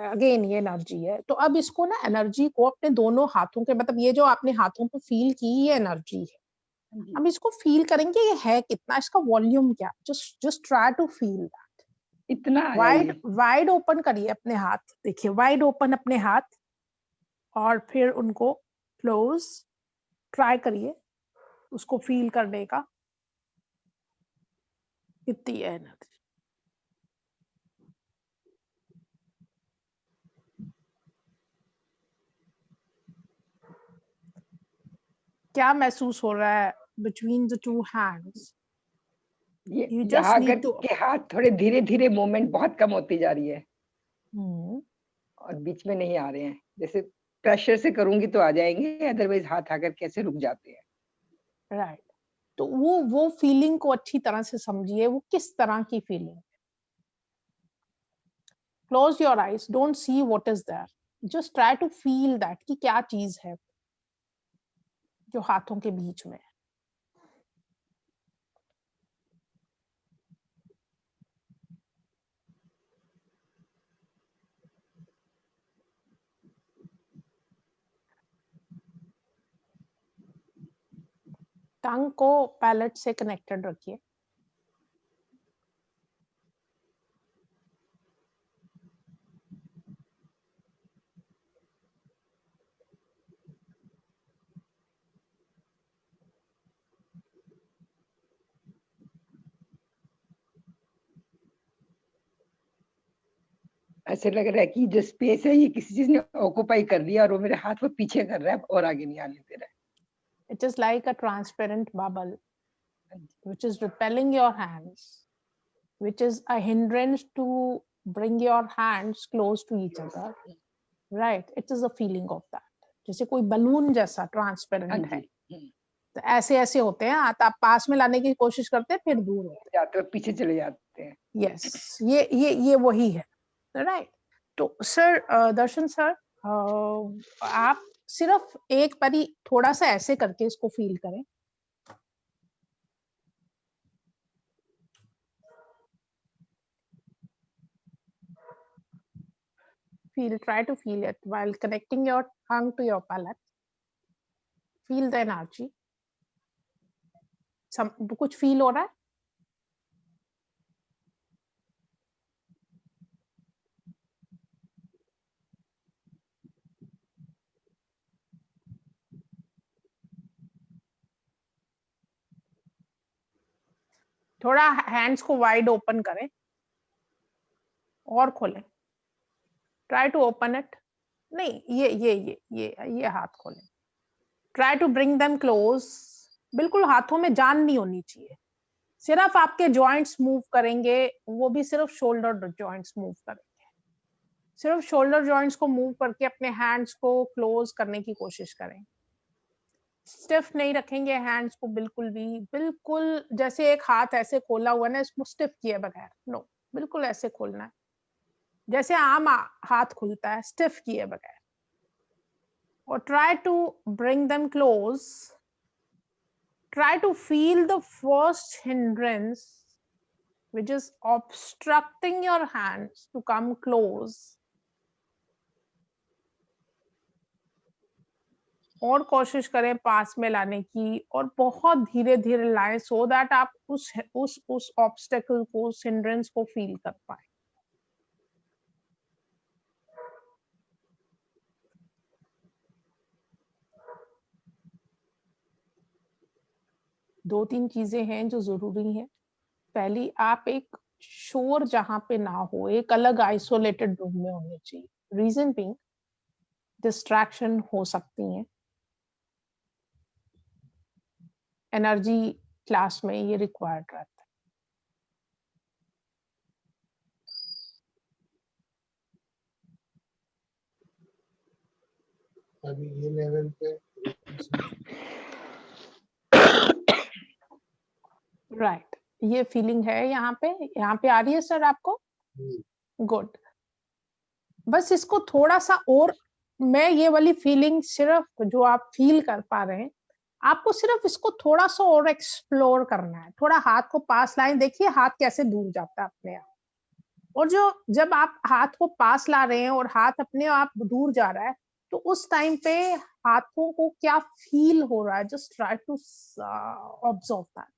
अगेन ये एनर्जी है। तो अब इसको ना, एनर्जी को अपने दोनों हाथों के, मतलब ये जो आपने हाथों पे फील की, ये एनर्जी है। जी। अब इसको फील करेंगे, ये है कितना, इसका वॉल्यूम क्या। Just try to feel that. इतना आया ये। वाइड ओपन करिए अपने हाथ। देखिए, वाइड ओपन अपने हाथ, और फिर उनको क्लोज ट्राई करिए उसको फील करने का। कितनी है एनर्जी। क्या महसूस हो रहा है बिटवीन द टू हैंड्स? ये You just यहाँ need अगर to के हाथ थोड़े धीरे धीरे मूवमेंट बहुत कम होती जा रही है, और बीच में नहीं आ रहे हैं। जैसे प्रेशर से करूंगी तो आ जाएंगे, अदरवाइज हाथ आकर कैसे रुक जाते हैं। राइट। तो वो फीलिंग को अच्छी तरह से समझिए, वो किस तरह की फीलिंग है। Close your eyes, don't see what is there, just try to feel that कि क्या चीज है जो हाथों के बीच में है। टंग को पैलेट से कनेक्टेड रखिए। ऐसे लग रहा है कि जो स्पेस है ये किसी चीज ने ऑक्यूपाई कर लिया और वो मेरे हाथ को पीछे कर रहा है और आगे नहीं आने दे रहा है. It is like a transparent bubble which is repelling your hands, which is a hindrance to bring your hands close to each other. Right? It is a feeling of that. जैसे कोई बलून जैसा transparent है, तो ऐसे ऐसे होते हैं, आप पास में लाने की कोशिश करते हैं, फिर दूर होते जाते हैं, पीछे चले जाते हैं. यस, ये वही है. राइट. तो सर, दर्शन सर, आप सिर्फ एक बारी थोड़ा सा ऐसे करके इसको फील करें. Try to feel it while connecting your tongue to your palate. Feel the energy. कुछ फील हो रहा है? थोड़ा हैंड्स को वाइड ओपन करें और खोलें. Try to open it. नहीं, ये हाथ खोलें. Try to bring them close. बिल्कुल हाथों में जान नहीं होनी चाहिए, सिर्फ आपके जॉइंट्स मूव करेंगे, वो भी सिर्फ शोल्डर जॉइंट्स मूव करेंगे. सिर्फ शोल्डर जॉइंट्स को मूव करके अपने हैंड्स को क्लोज करने की कोशिश करें. स्टिफ नहीं रखेंगे हैंड्स को बिल्कुल भी. बिल्कुल जैसे एक हाथ ऐसे खोला हुआ ना, इसको स्टिफ किए बगैर. नो, बिल्कुल ऐसे खोलना है जैसे आम हाथ खुलता है, स्टिफ किए बगैर. और try to bring them close. Try to feel the first hindrance which is obstructing your hands to come close. और कोशिश करें पास में लाने की, और बहुत धीरे धीरे लाएं, so that आप उस ऑब्स्टेकल को, उस हिंड्रेंस को फील कर पाए. दो तीन चीजें हैं जो जरूरी हैं. पहली, आप एक शोर जहां पे ना हो, एक अलग आइसोलेटेड रूम में होने चाहिए. रीजन बीइंग, डिस्ट्रैक्शन हो सकती हैं. एनर्जी क्लास में ये रिक्वायर्ड रहता है. अभी ये लेवल पे राइट. ये फीलिंग है यहाँ पे आ रही है सर आपको? गुड. बस इसको थोड़ा सा और, मैं ये वाली फीलिंग सिर्फ जो आप फील कर पा रहे हैं, आपको सिर्फ इसको थोड़ा सा और एक्सप्लोर करना है. थोड़ा हाथ को पास लाएं, देखिए हाथ कैसे दूर जाता है अपने आप. और जब आप हाथ को पास ला रहे हैं और हाथ अपने आप दूर जा रहा है, तो उस टाइम पे हाथों को क्या फील हो रहा है, just try to observe that.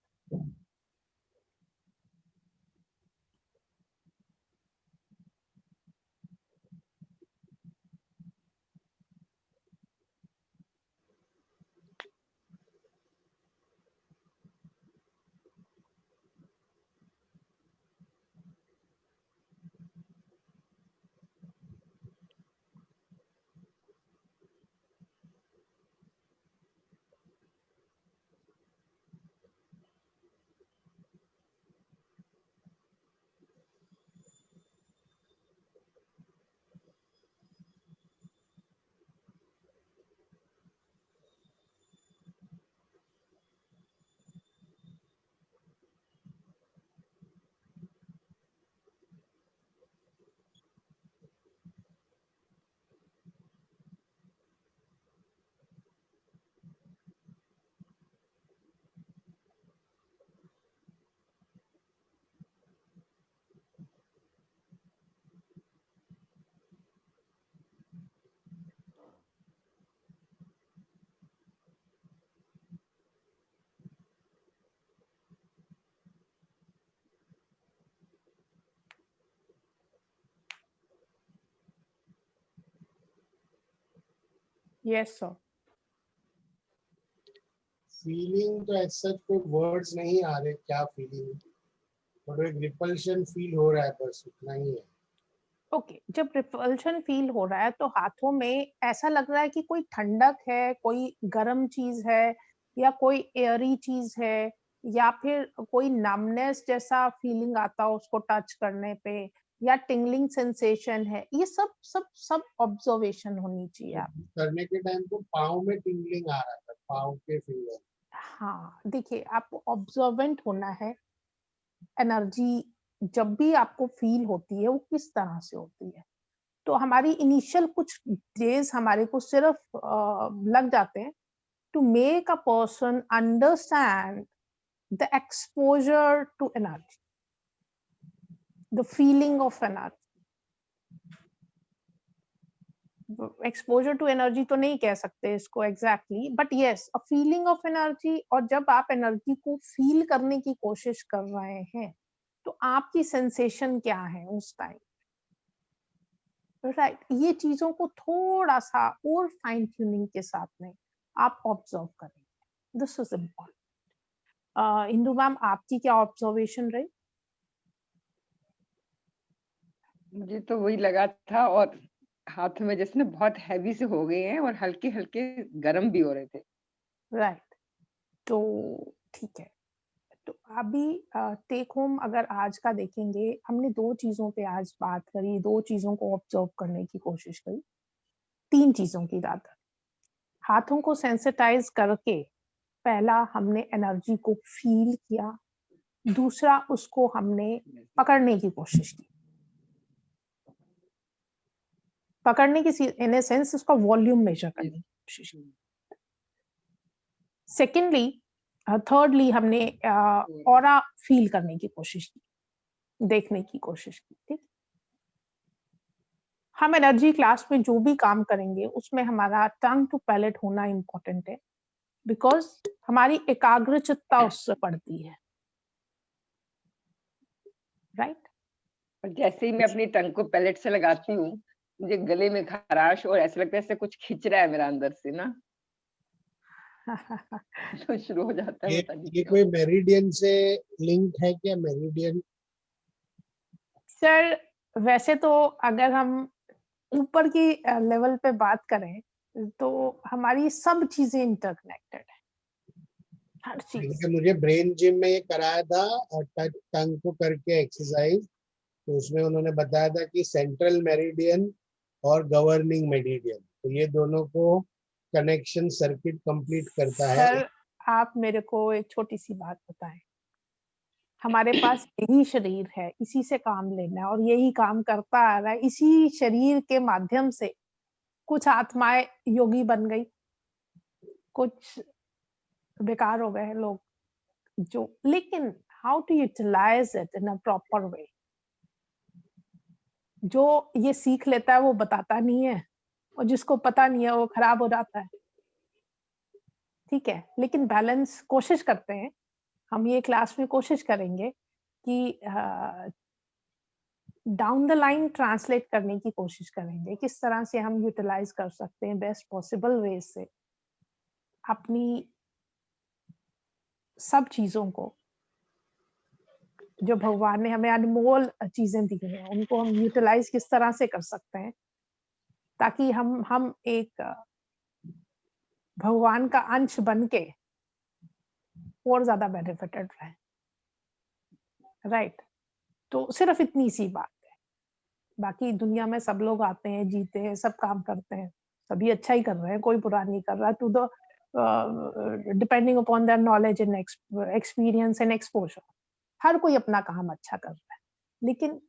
Yes sir. Feeling तो ऐसा कोई वर्ड्स नहीं आ रहे क्या फीलिंग, और एक रिपल्शन फील हो रहा है, बस उतना ही है. ओके, जब रिपल्शन फील हो रहा है तो हाथों में ऐसा लग रहा है कि कोई ठंडक है, कोई गर्म चीज है, या कोई एयरी चीज है, या फिर कोई नमनेस जैसा फीलिंग आता हो उसको टच करने पे, या टिंगलिंग सेंसेशन है, ये सब सब सब ऑब्जर्वेशन होनी चाहिए आप। करने के टाइम तो पाँव में टिंगलिंग आ रहा था, पाँव के फिंगर। हाँ, देखिए आपको ऑब्जर्वेंट होना है। एनर्जी जब भी आपको फील होती है वो किस तरह से होती है। तो हमारी इनिशियल कुछ डेज हमारे को सिर्फ लग जाते हैं to make a person understand the exposure to energy, the feeling of energy. Exposure to energy तो नहीं कह सकते इसको exactly, but yes a feeling of energy. और जब आप एनर्जी को फील करने की कोशिश कर रहे हैं तो आपकी सेंसेशन क्या है उस टाइम, राइट? ये चीजों को थोड़ा सा और फाइन ट्यूनिंग के साथ में आप ऑब्जर्व करेंगे। This is important. Indu ma'am, आपकी क्या ऑब्जर्वेशन रही? मुझे तो वही लगा था, और हाथ में जैसे ना बहुत हैवी से हो गए हैं और हल्के हल्के गर्म भी हो रहे थे। राइट, तो ठीक है। तो अभी टेक होम अगर आज का देखेंगे, हमने दो चीजों पे आज बात करी, दो चीजों को ऑब्जर्व करने की कोशिश करी, तीन चीजों की ज्यादा। हाथों को सेंसिटाइज करके पहला हमने एनर्जी को फील किया, दूसरा उसको हमने पकड़ने की कोशिश की। पकड़ने की इन ए सेंस उसका वॉल्यूम मेजर करने की कोशिश की। सेकेंडली, थर्डली हमने ऑरा फील करने की कोशिश की, देखने की कोशिश की। ठीक, हम एनर्जी क्लास में जो भी काम करेंगे उसमें हमारा टंग टू पैलेट होना इम्पोर्टेंट है, बिकॉज हमारी एकाग्रचित्ता उससे पड़ती है, राइट? और जैसे ही मैं अपनी टंग को पैलेट से लगाती हूँ, मुझे गले में खराश और ऐसा लगता है जैसे कुछ खिंच रहा है मेरा अंदर से ना। तो शुरू हो जाता है, पता नहीं ये क्यों। कोई मेरिडियन से लिंक है क्या? मेरिडियन सर, वैसे तो अगर हम ऊपर की लेवल पे बात करें तो हमारी सब चीजें इंटरकनेक्टेड है, हर चीज। मुझे ब्रेन जिम में ये कराया था, और टंग को करके एक्सरसाइज, तो उसमें उन्होंने बताया था कि सेंट्रल मेरिडियन और गवर्निंग मेरिडियन, तो ये दोनों को कनेक्शन सर्किट कंप्लीट करता है। सर, आप मेरे को एक छोटी सी बात बताएं। हमारे पास यही शरीर है, इसी से काम लेना है और यही काम करता आ रहा है। इसी शरीर के माध्यम से कुछ आत्माएं योगी बन गई, कुछ बेकार हो गए लोग जो, लेकिन how to utilize it in a proper way. जो ये सीख लेता है वो बताता नहीं है, और जिसको पता नहीं है वो खराब हो जाता है। ठीक है, लेकिन बैलेंस कोशिश करते हैं हम, ये क्लास में कोशिश करेंगे कि डाउन द लाइन ट्रांसलेट करने की कोशिश करेंगे, किस तरह से हम यूटिलाइज कर सकते हैं बेस्ट पॉसिबल वे से अपनी सब चीजों को, जो भगवान ने हमें अनमोल चीजें दी हैं, उनको हम यूटिलाइज किस तरह से कर सकते हैं, ताकि हम एक भगवान का अंश बन के और ज्यादा बेनिफिटेड रहे, राइट? तो सिर्फ इतनी सी बात है। बाकी दुनिया में सब लोग आते हैं, जीते हैं, सब काम करते हैं, सभी अच्छा ही कर रहे हैं, कोई बुरा नहीं कर रहा, to the depending upon their knowledge and experience and exposure. हर कोई अपना काम अच्छा कर रहा है, लेकिन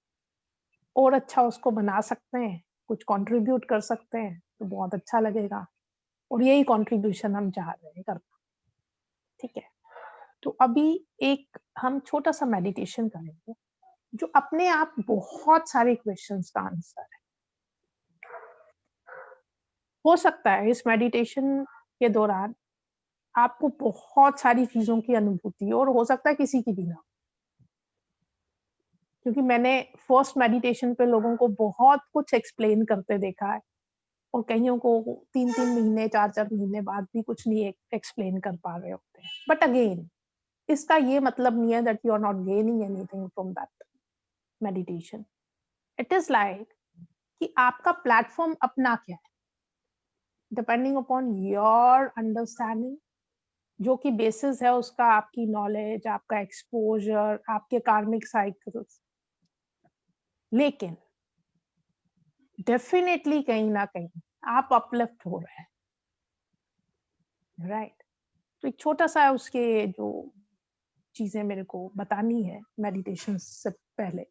और अच्छा उसको बना सकते हैं, कुछ कंट्रीब्यूट कर सकते हैं तो बहुत अच्छा लगेगा, और यही कंट्रीब्यूशन हम चाह रहे हैं करना। ठीक है, तो अभी एक हम छोटा सा मेडिटेशन करेंगे जो अपने आप बहुत सारे क्वेश्चंस का आंसर है। हो सकता है इस मेडिटेशन के दौरान आपको बहुत सारी चीजों की अनुभूति हो, और हो सकता है किसी की भी ना हो, क्योंकि मैंने फर्स्ट मेडिटेशन पे लोगों को बहुत कुछ एक्सप्लेन करते देखा है, और कईयों को 3-3 महीने 4-4 महीने बाद भी कुछ नहीं एक्सप्लेन कर पा रहे होते हैं। बट अगेन, इसका ये मतलब नहीं है that you are not gaining anything from that meditation. It is like कि आपका प्लेटफॉर्म अपना क्या है, डिपेंडिंग अपॉन योर अंडरस्टैंडिंग, जो कि बेसिस है उसका आपकी नॉलेज, आपका एक्सपोजर, आपके कार्मिक साइकिल्स। लेकिन डेफिनेटली कहीं ना कहीं आप अपलिफ्ट हो रहे हैं, राइट। तो एक छोटा सा उसके जो चीजें मेरे को बतानी है मेडिटेशन से पहले,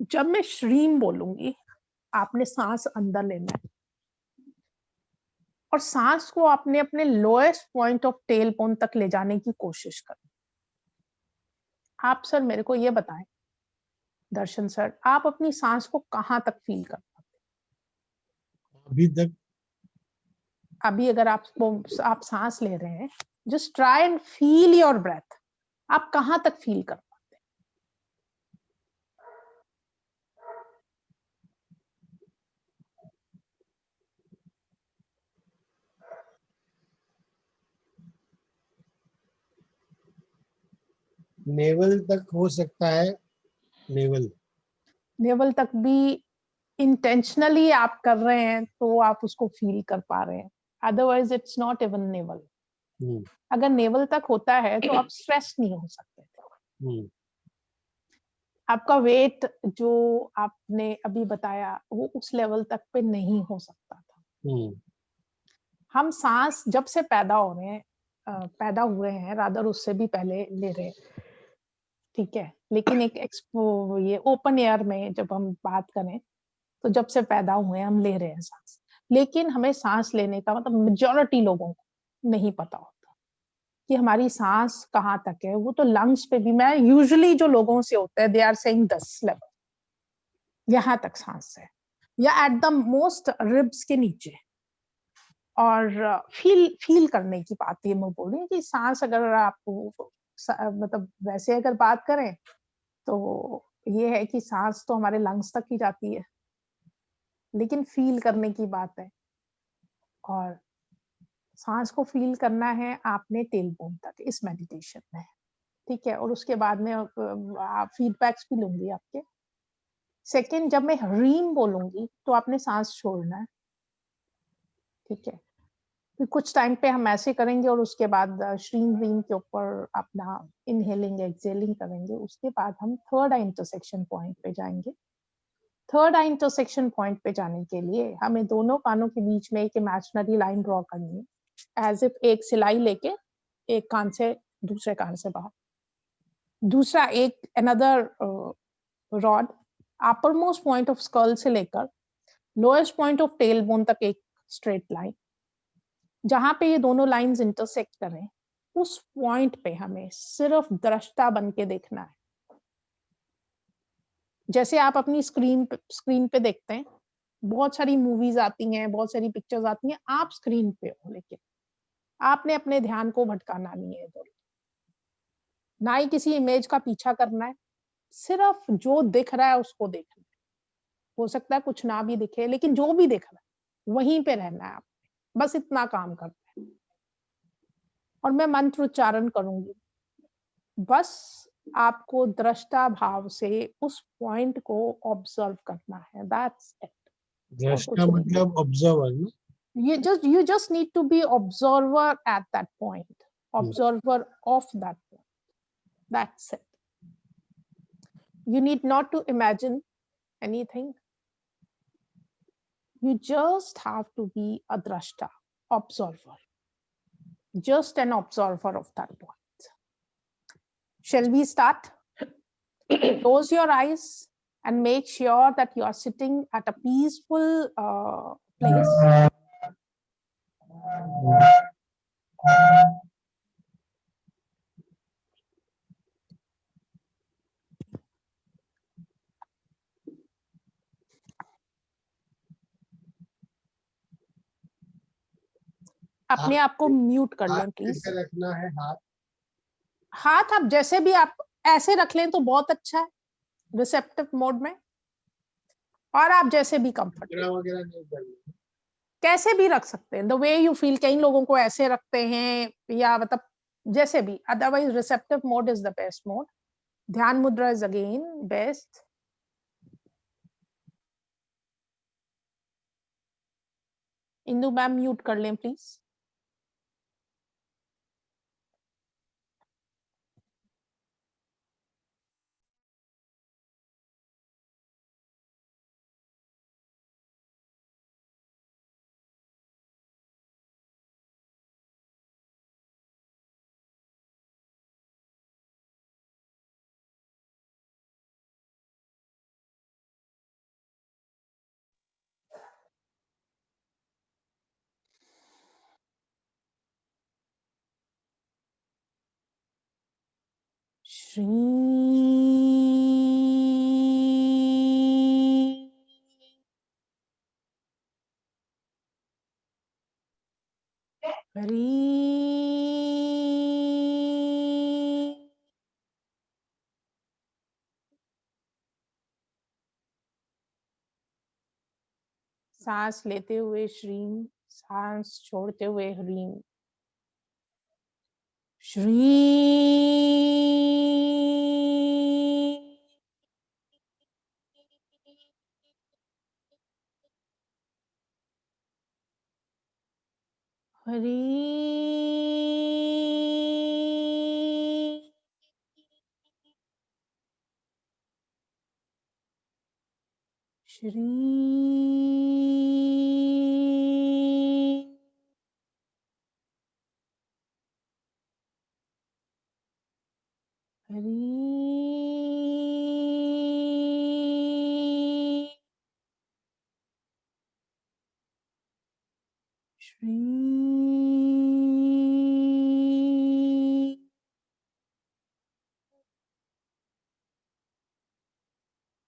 जब मैं श्रीम बोलूंगी आपने सांस अंदर लेना है और सांस को आपने अपने lowest point of tell bone तक ले जाने की कोशिश करनी। आप सर मेरे को ये बताएं, दर्शन सर, आप अपनी सांस को कहाँ तक फील कर पाते? अभी तक अभी अगर आप सांस ले रहे हैं, just try and feel your breath, आप कहाँ तक फील कर पाते? नेवल तक हो सकता है, नेवल तक भी इंटेंशनली आप कर रहे हैं तो आप उसको फील कर पा रहे हैं, otherwise it's not even naval. अगर नेवल तक होता है तो आप स्ट्रेस नहीं हो सकते थे। आपका वेट जो आपने अभी बताया वो उस लेवल तक पे नहीं हो सकता था। हम सांस जब से पैदा हो रहे हैं, पैदा हुए हैं रादर उससे भी पहले ले रहे हैं, ठीक है, लेकिन एक ये ओपन एयर में जब हम बात करें तो जब से पैदा हुए हम ले रहे हैं सांस, लेकिन हमें सांस लेने का मतलब मेजॉरिटी लोगों को नहीं पता होता कि हमारी सांस कहाँ तक है। वो तो लंग्स पे भी, मैं यूजुअली जो लोगों से होता है दे आर सेइंग 10 लेवल, यहाँ तक सांस है, या एट द मोस्ट रिब्स के नीचे। और फील करने की बात ये मैं बोल रही हूँ कि सांस अगर आपको मतलब वैसे अगर बात करें तो ये है कि सांस तो हमारे लंग्स तक ही जाती है, लेकिन फील करने की बात है, और सांस को फील करना है आपने टेल बोन तक इस मेडिटेशन में, ठीक है। और उसके बाद में आप फीडबैक्स भी लूंगी आपके। सेकंड, जब मैं रीम बोलूंगी तो आपने सांस छोड़ना है, ठीक है। फिर कुछ टाइम पे हम ऐसे करेंगे और उसके बाद श्रीम रीम के ऊपर अपना इनहेलिंग एक्सहेलिंग करेंगे। उसके बाद हम थर्ड आई इंटरसेक्शन पॉइंट पे जाएंगे। थर्ड आई इंटरसेक्शन पॉइंट पे जाने के लिए हमें दोनों कानों के बीच में एक इमेजिनरी लाइन ड्रॉ करनी है, एज इफ एक सिलाई लेके एक कान से दूसरे कान से बाहर, दूसरा एक another rod upper most point of skull से लेकर lowest point of tell bone तक एक स्ट्रेट लाइन, जहां पे ये दोनों लाइंस इंटरसेक्ट करें उस पॉइंट पे हमें सिर्फ दृष्टा बन के देखना है। जैसे आप अपनी स्क्रीन पे देखते हैं, बहुत सारी मूवीज आती हैं, बहुत सारी पिक्चर्स आती हैं, आप स्क्रीन पे हो, लेकिन आपने अपने ध्यान को भटकाना नहीं है इधर, ना ही किसी इमेज का पीछा करना है, सिर्फ जो दिख रहा है उसको देखना है। हो सकता है कुछ ना भी दिखे, लेकिन जो भी दिख रहा है वहीं पे रहना है आपने, बस इतना काम करना है। और मैं मंत्र उच्चारण करूंगी, बस आपको दृष्टा भाव से उस पॉइंट को ऑब्जर्व करना है, दैट्स इट। दृष्टा मतलब ऑब्जर्वर ना? You just need to be observer at that point, observer of that point, that's it. You need not to imagine anything, you just have to be a drashta, observer, just an observer of that point. Shall we start? Close your eyes and make sure that you are sitting at a peaceful place. अपने आप को mute कर लें please. कैसे रखना है हाथ? हाथ आप जैसे भी आप ऐसे रख लें तो बहुत अच्छा है, रिसेप्टिव मोड में, और आप जैसे भी कंफर्टेबल वगैरह नहीं करना, कैसे भी रख सकते हैं, द वे यू फील। कई लोगों को ऐसे रखते हैं या मतलब जैसे भी, otherwise receptive mode is the best mode. ध्यान मुद्रा is again best. Indu ma'am mute कर लें प्लीज। श्री हरी सांस लेते हुए श्रीम, सांस छोड़ते हुए ह्रीम। श्री हरी श्री हरी श्री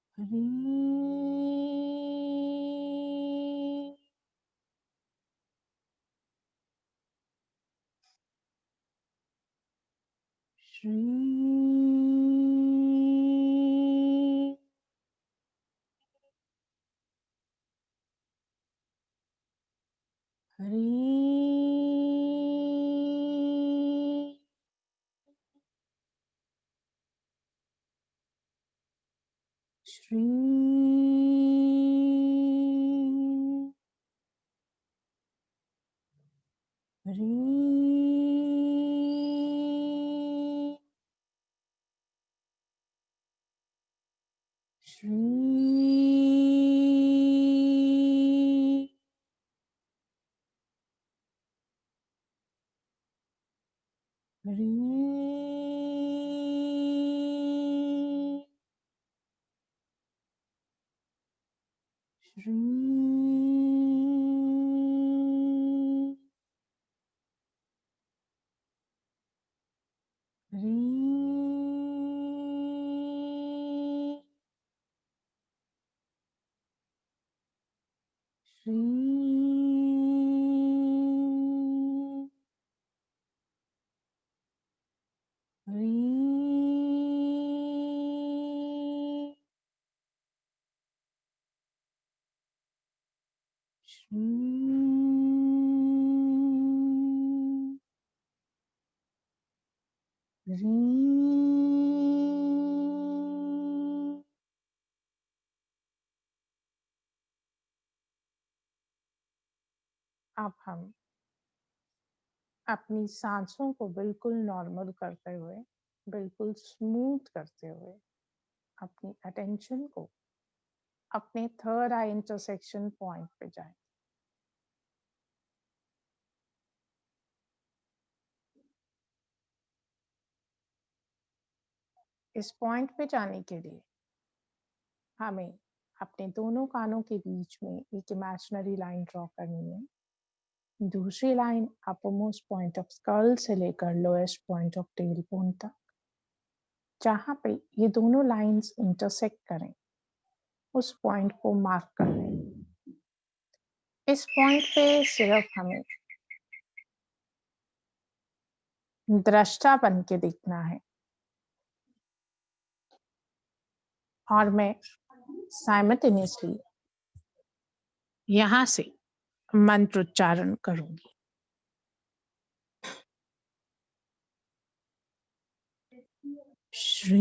हरी श्री हरी श्री हरी श्री हरी श्री हरी श्री हरी श्री हरी। अब हम अपनी सांसों को बिल्कुल नॉर्मल करते हुए, बिल्कुल स्मूथ करते हुए अपनी अटेंशन को अपने थर्ड आई इंटरसेक्शन पॉइंट पे जाएं। इस पॉइंट पे जाने के लिए हमें अपने दोनों कानों के बीच में एक इमेजिनरी लाइन ड्रॉ करनी है। दूसरी line upper most point of skull से लेकर lowest point of tell bone तक, जहां पे ये दोनों लाइंस इंटरसेक्ट करें, उस पॉइंट को मार्क कर लें। इस पॉइंट पे सिर्फ हमें दृष्टा बन के देखना है और मैं साइमल्टेनियसली यहां से मंत्र उच्चारण करूंगी। Shri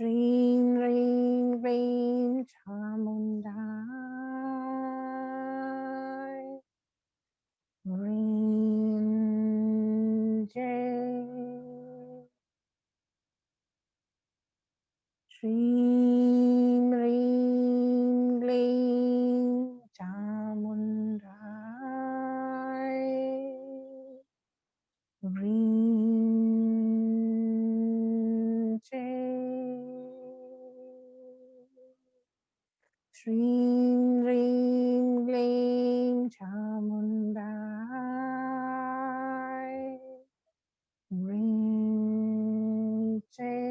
Shrim Rim Rim Chamundai Rim Jai Shrim Rim Lim Chamundai Rim Jai Shrim Rim Lim Chamundai Rim Jai.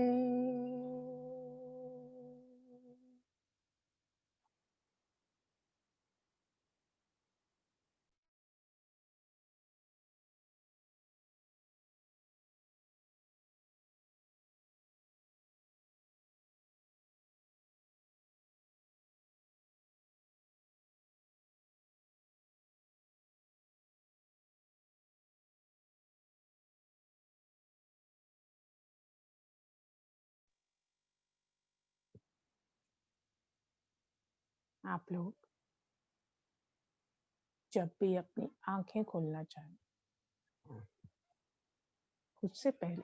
आप लोग जब भी अपनी आंखें खोलना चाहें, उससे पहले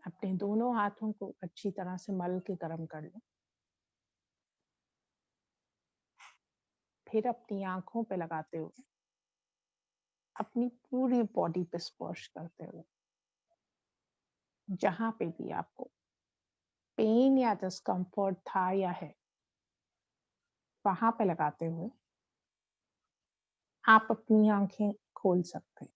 अपने दोनों हाथों को अच्छी तरह से मल के गर्म कर लें। फिर अपनी आंखों पे लगाते हुए अपनी पूरी बॉडी पे स्पर्श करते हुए जहां पे भी आपको पेन या डिस्कम्फर्ट था या है, वहां पे लगाते हुए आप अपनी आंखें खोल सकते हैं।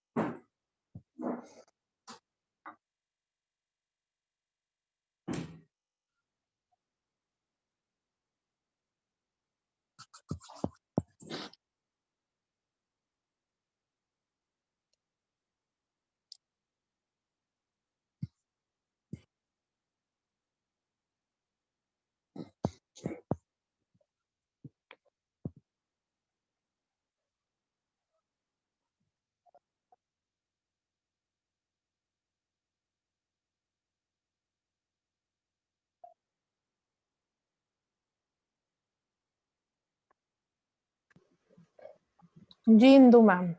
जी इंदु मैम।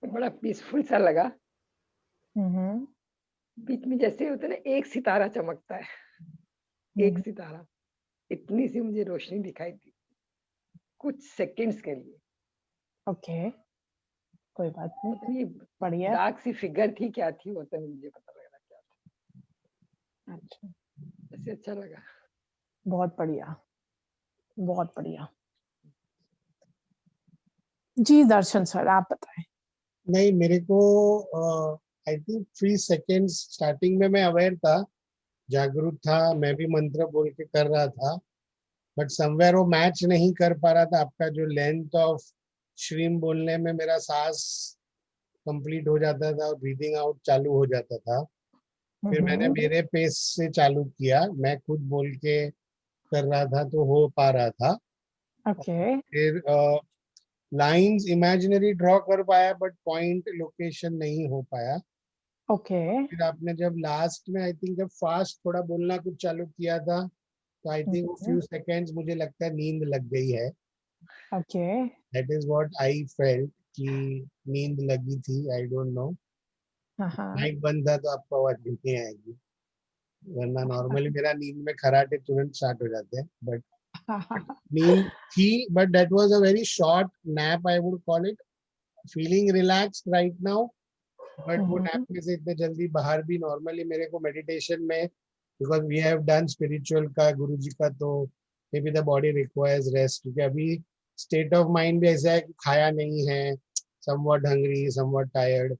बड़ा पीसफुल सा लगा। बीच में जैसे होता है ना, एक सितारा चमकता है, एक सितारा, इतनी सी मुझे रोशनी दिखाई दी कुछ सेकंड्स के लिए। ओके, कोई बात नहीं, इतनी बढ़िया। डार्क सी फिगर थी, क्या थी वो तो मुझे पता लग रहा क्या था। अच्छा, ऐसे अच्छा लगा। बहुत बढ़िया, बहुत बढ़िया। जी दर्शन सर, आप बताएं। नहीं, मेरे को आई थिंक 3 सेकेंड्स स्टार्टिंग में मैं अवेयर था, जागरूक था, मैं भी मंत्र बोल के कर रहा था, बट समवेयर वो मैच नहीं कर पा रहा था। आपका जो लेंथ ऑफ श्रीम बोलने में मेरा सांस कंप्लीट हो जाता था और ब्रीदिंग आउट चालू हो जाता था। फिर मैंने मेरे पेस से चालू किया, मैं खुद बोल के कर रहा था तो हो पा रहा था। ओके। फिर लाइंस इमेजिनरी ड्रॉ कर पाया, बट पॉइंट लोकेशन नहीं हो पाया। ओके। फिर आपने जब लास्ट में आई थिंक जब फास्ट थोड़ा बोलना कुछ चालू किया था, तो आई थिंक वो फ्यू सेकेंड्स मुझे लगता है नींद लग गई है। Okay, that is what I felt कि नींद लगी थी। आई डोंट नो, माइक बंद था तो आपको आवाज नहीं आएगी, वरना नॉर्मली मेरा नींद में खराटे तुरंत स्टार्ट हो जाते हैं। बट नींद थी, but that was a very short nap, I would call it. Feeling relaxed right now, but वो नैप में से इतने जल्दी बाहर भी नॉर्मली मेरे को मेडिटेशन में, because we have done spiritual का, गुरु जी का, तो maybe the body requires rest, क्योंकि अभी स्टेट ऑफ माइंड भी ऐसा है कि खाया नहीं है, समवॉट हंग्री, समवॉट टायर्ड।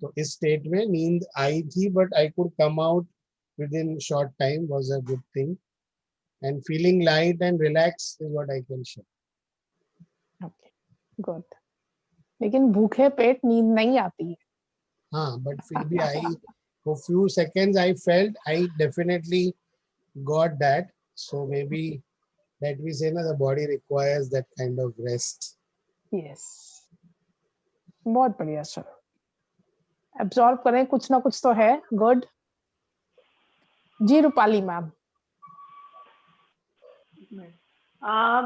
तो इस स्टेट में नींद आई थी, but I could come out with in short time, was a good thing, and feeling light and relax is what I can share. Okay, good. लेकिन भूखे पेट नींद नहीं आती है। हाँ, बट फिर भी आई, for few seconds I felt I definitely got that, so maybe that we say na the body requires that kind of rest. Yes. बहुत बढ़िया सर. एब्जॉर्ब करें, कुछ ना कुछ तो है. गुड जी. रूपाली मैम.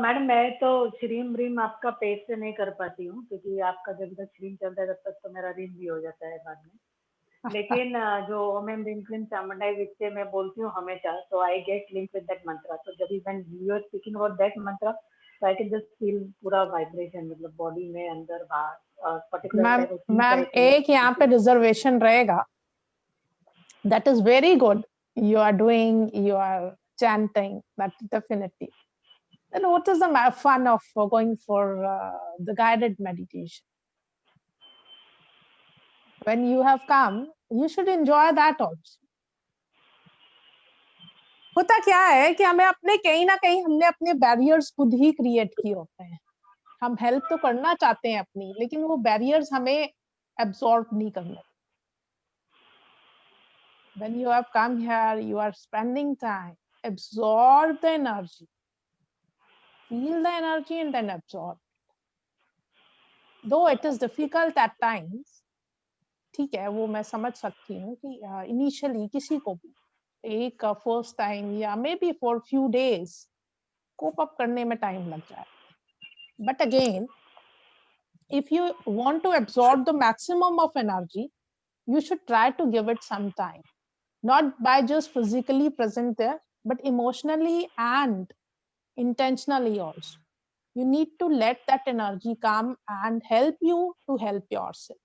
मैडम मैं तो श्रीम रिम आपका पेज से नहीं कर पाती हूँ, क्योंकि आपका जब तक श्रीम चलता है तब तक तो मेरा रिम भी हो जाता है बाद में. लेकिन जो ओम एम रिम क्लीम चामुंडाई विच्चे मैं बोलती हूँ हमेशा, तो I get link with that mantra. तो जब when you are speaking about that mantra, so I can just feel पूरा वाइब्रेशन, मतलब बॉडी में अंदर बाहर पर्टिकुलर. मैम एक यहाँ पे रिजर्वेशन रहेगा. That is very good. You are doing, you are chanting, that definitely. Then what is the fun of going for the guided meditation? When you have come, you should enjoy that also. होता क्या है कि हमें अपने कहीं ना कहीं हमने अपने बैरियर्स खुद ही क्रिएट किए होते हैं. हम हेल्प तो करना चाहते हैं अपनी, लेकिन वो बैरियर्स हमें एब्सॉर्ब नहीं करने. When you have come here, you are spending time, absorb the energy, feel the energy and then absorb. Though it is difficult at times, ठीक है, वो मैं समझ सकती हूँ कि इनिशियली किसी को भी एक फर्स्ट टाइम या maybe for few days cope up करने में टाइम लग जाए. But again, if you want to absorb the maximum of energy, you should try to give it some time. Not by just physically present there, but emotionally and intentionally also. You need to let that energy come and help you to help yourself.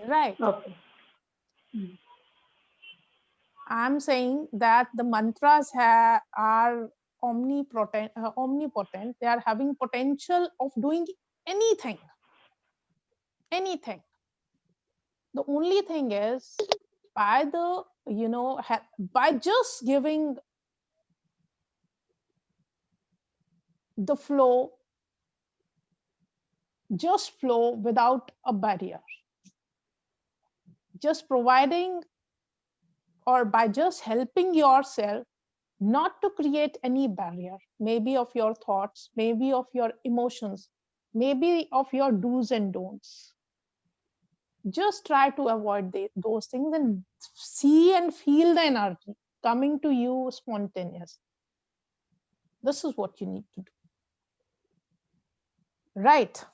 Right? Okay. I'm saying that the mantras are omnipotent. They are having potential of doing anything. Anything. The only thing is, by the, by just giving the flow, just flow without a barrier, just providing, or by just helping yourself not to create any barrier, maybe of your thoughts, maybe of your emotions, maybe of your do's and don'ts. Just try to avoid those things and see and feel the energy coming to you spontaneously. This is what you need to do. Right.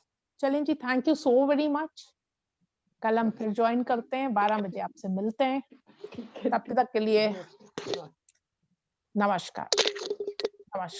चलें जी, thank you so very much. कल हम फिर join करते हैं, 12 बजे आपसे मिलते हैं. तब तक के लिए नमस्कार.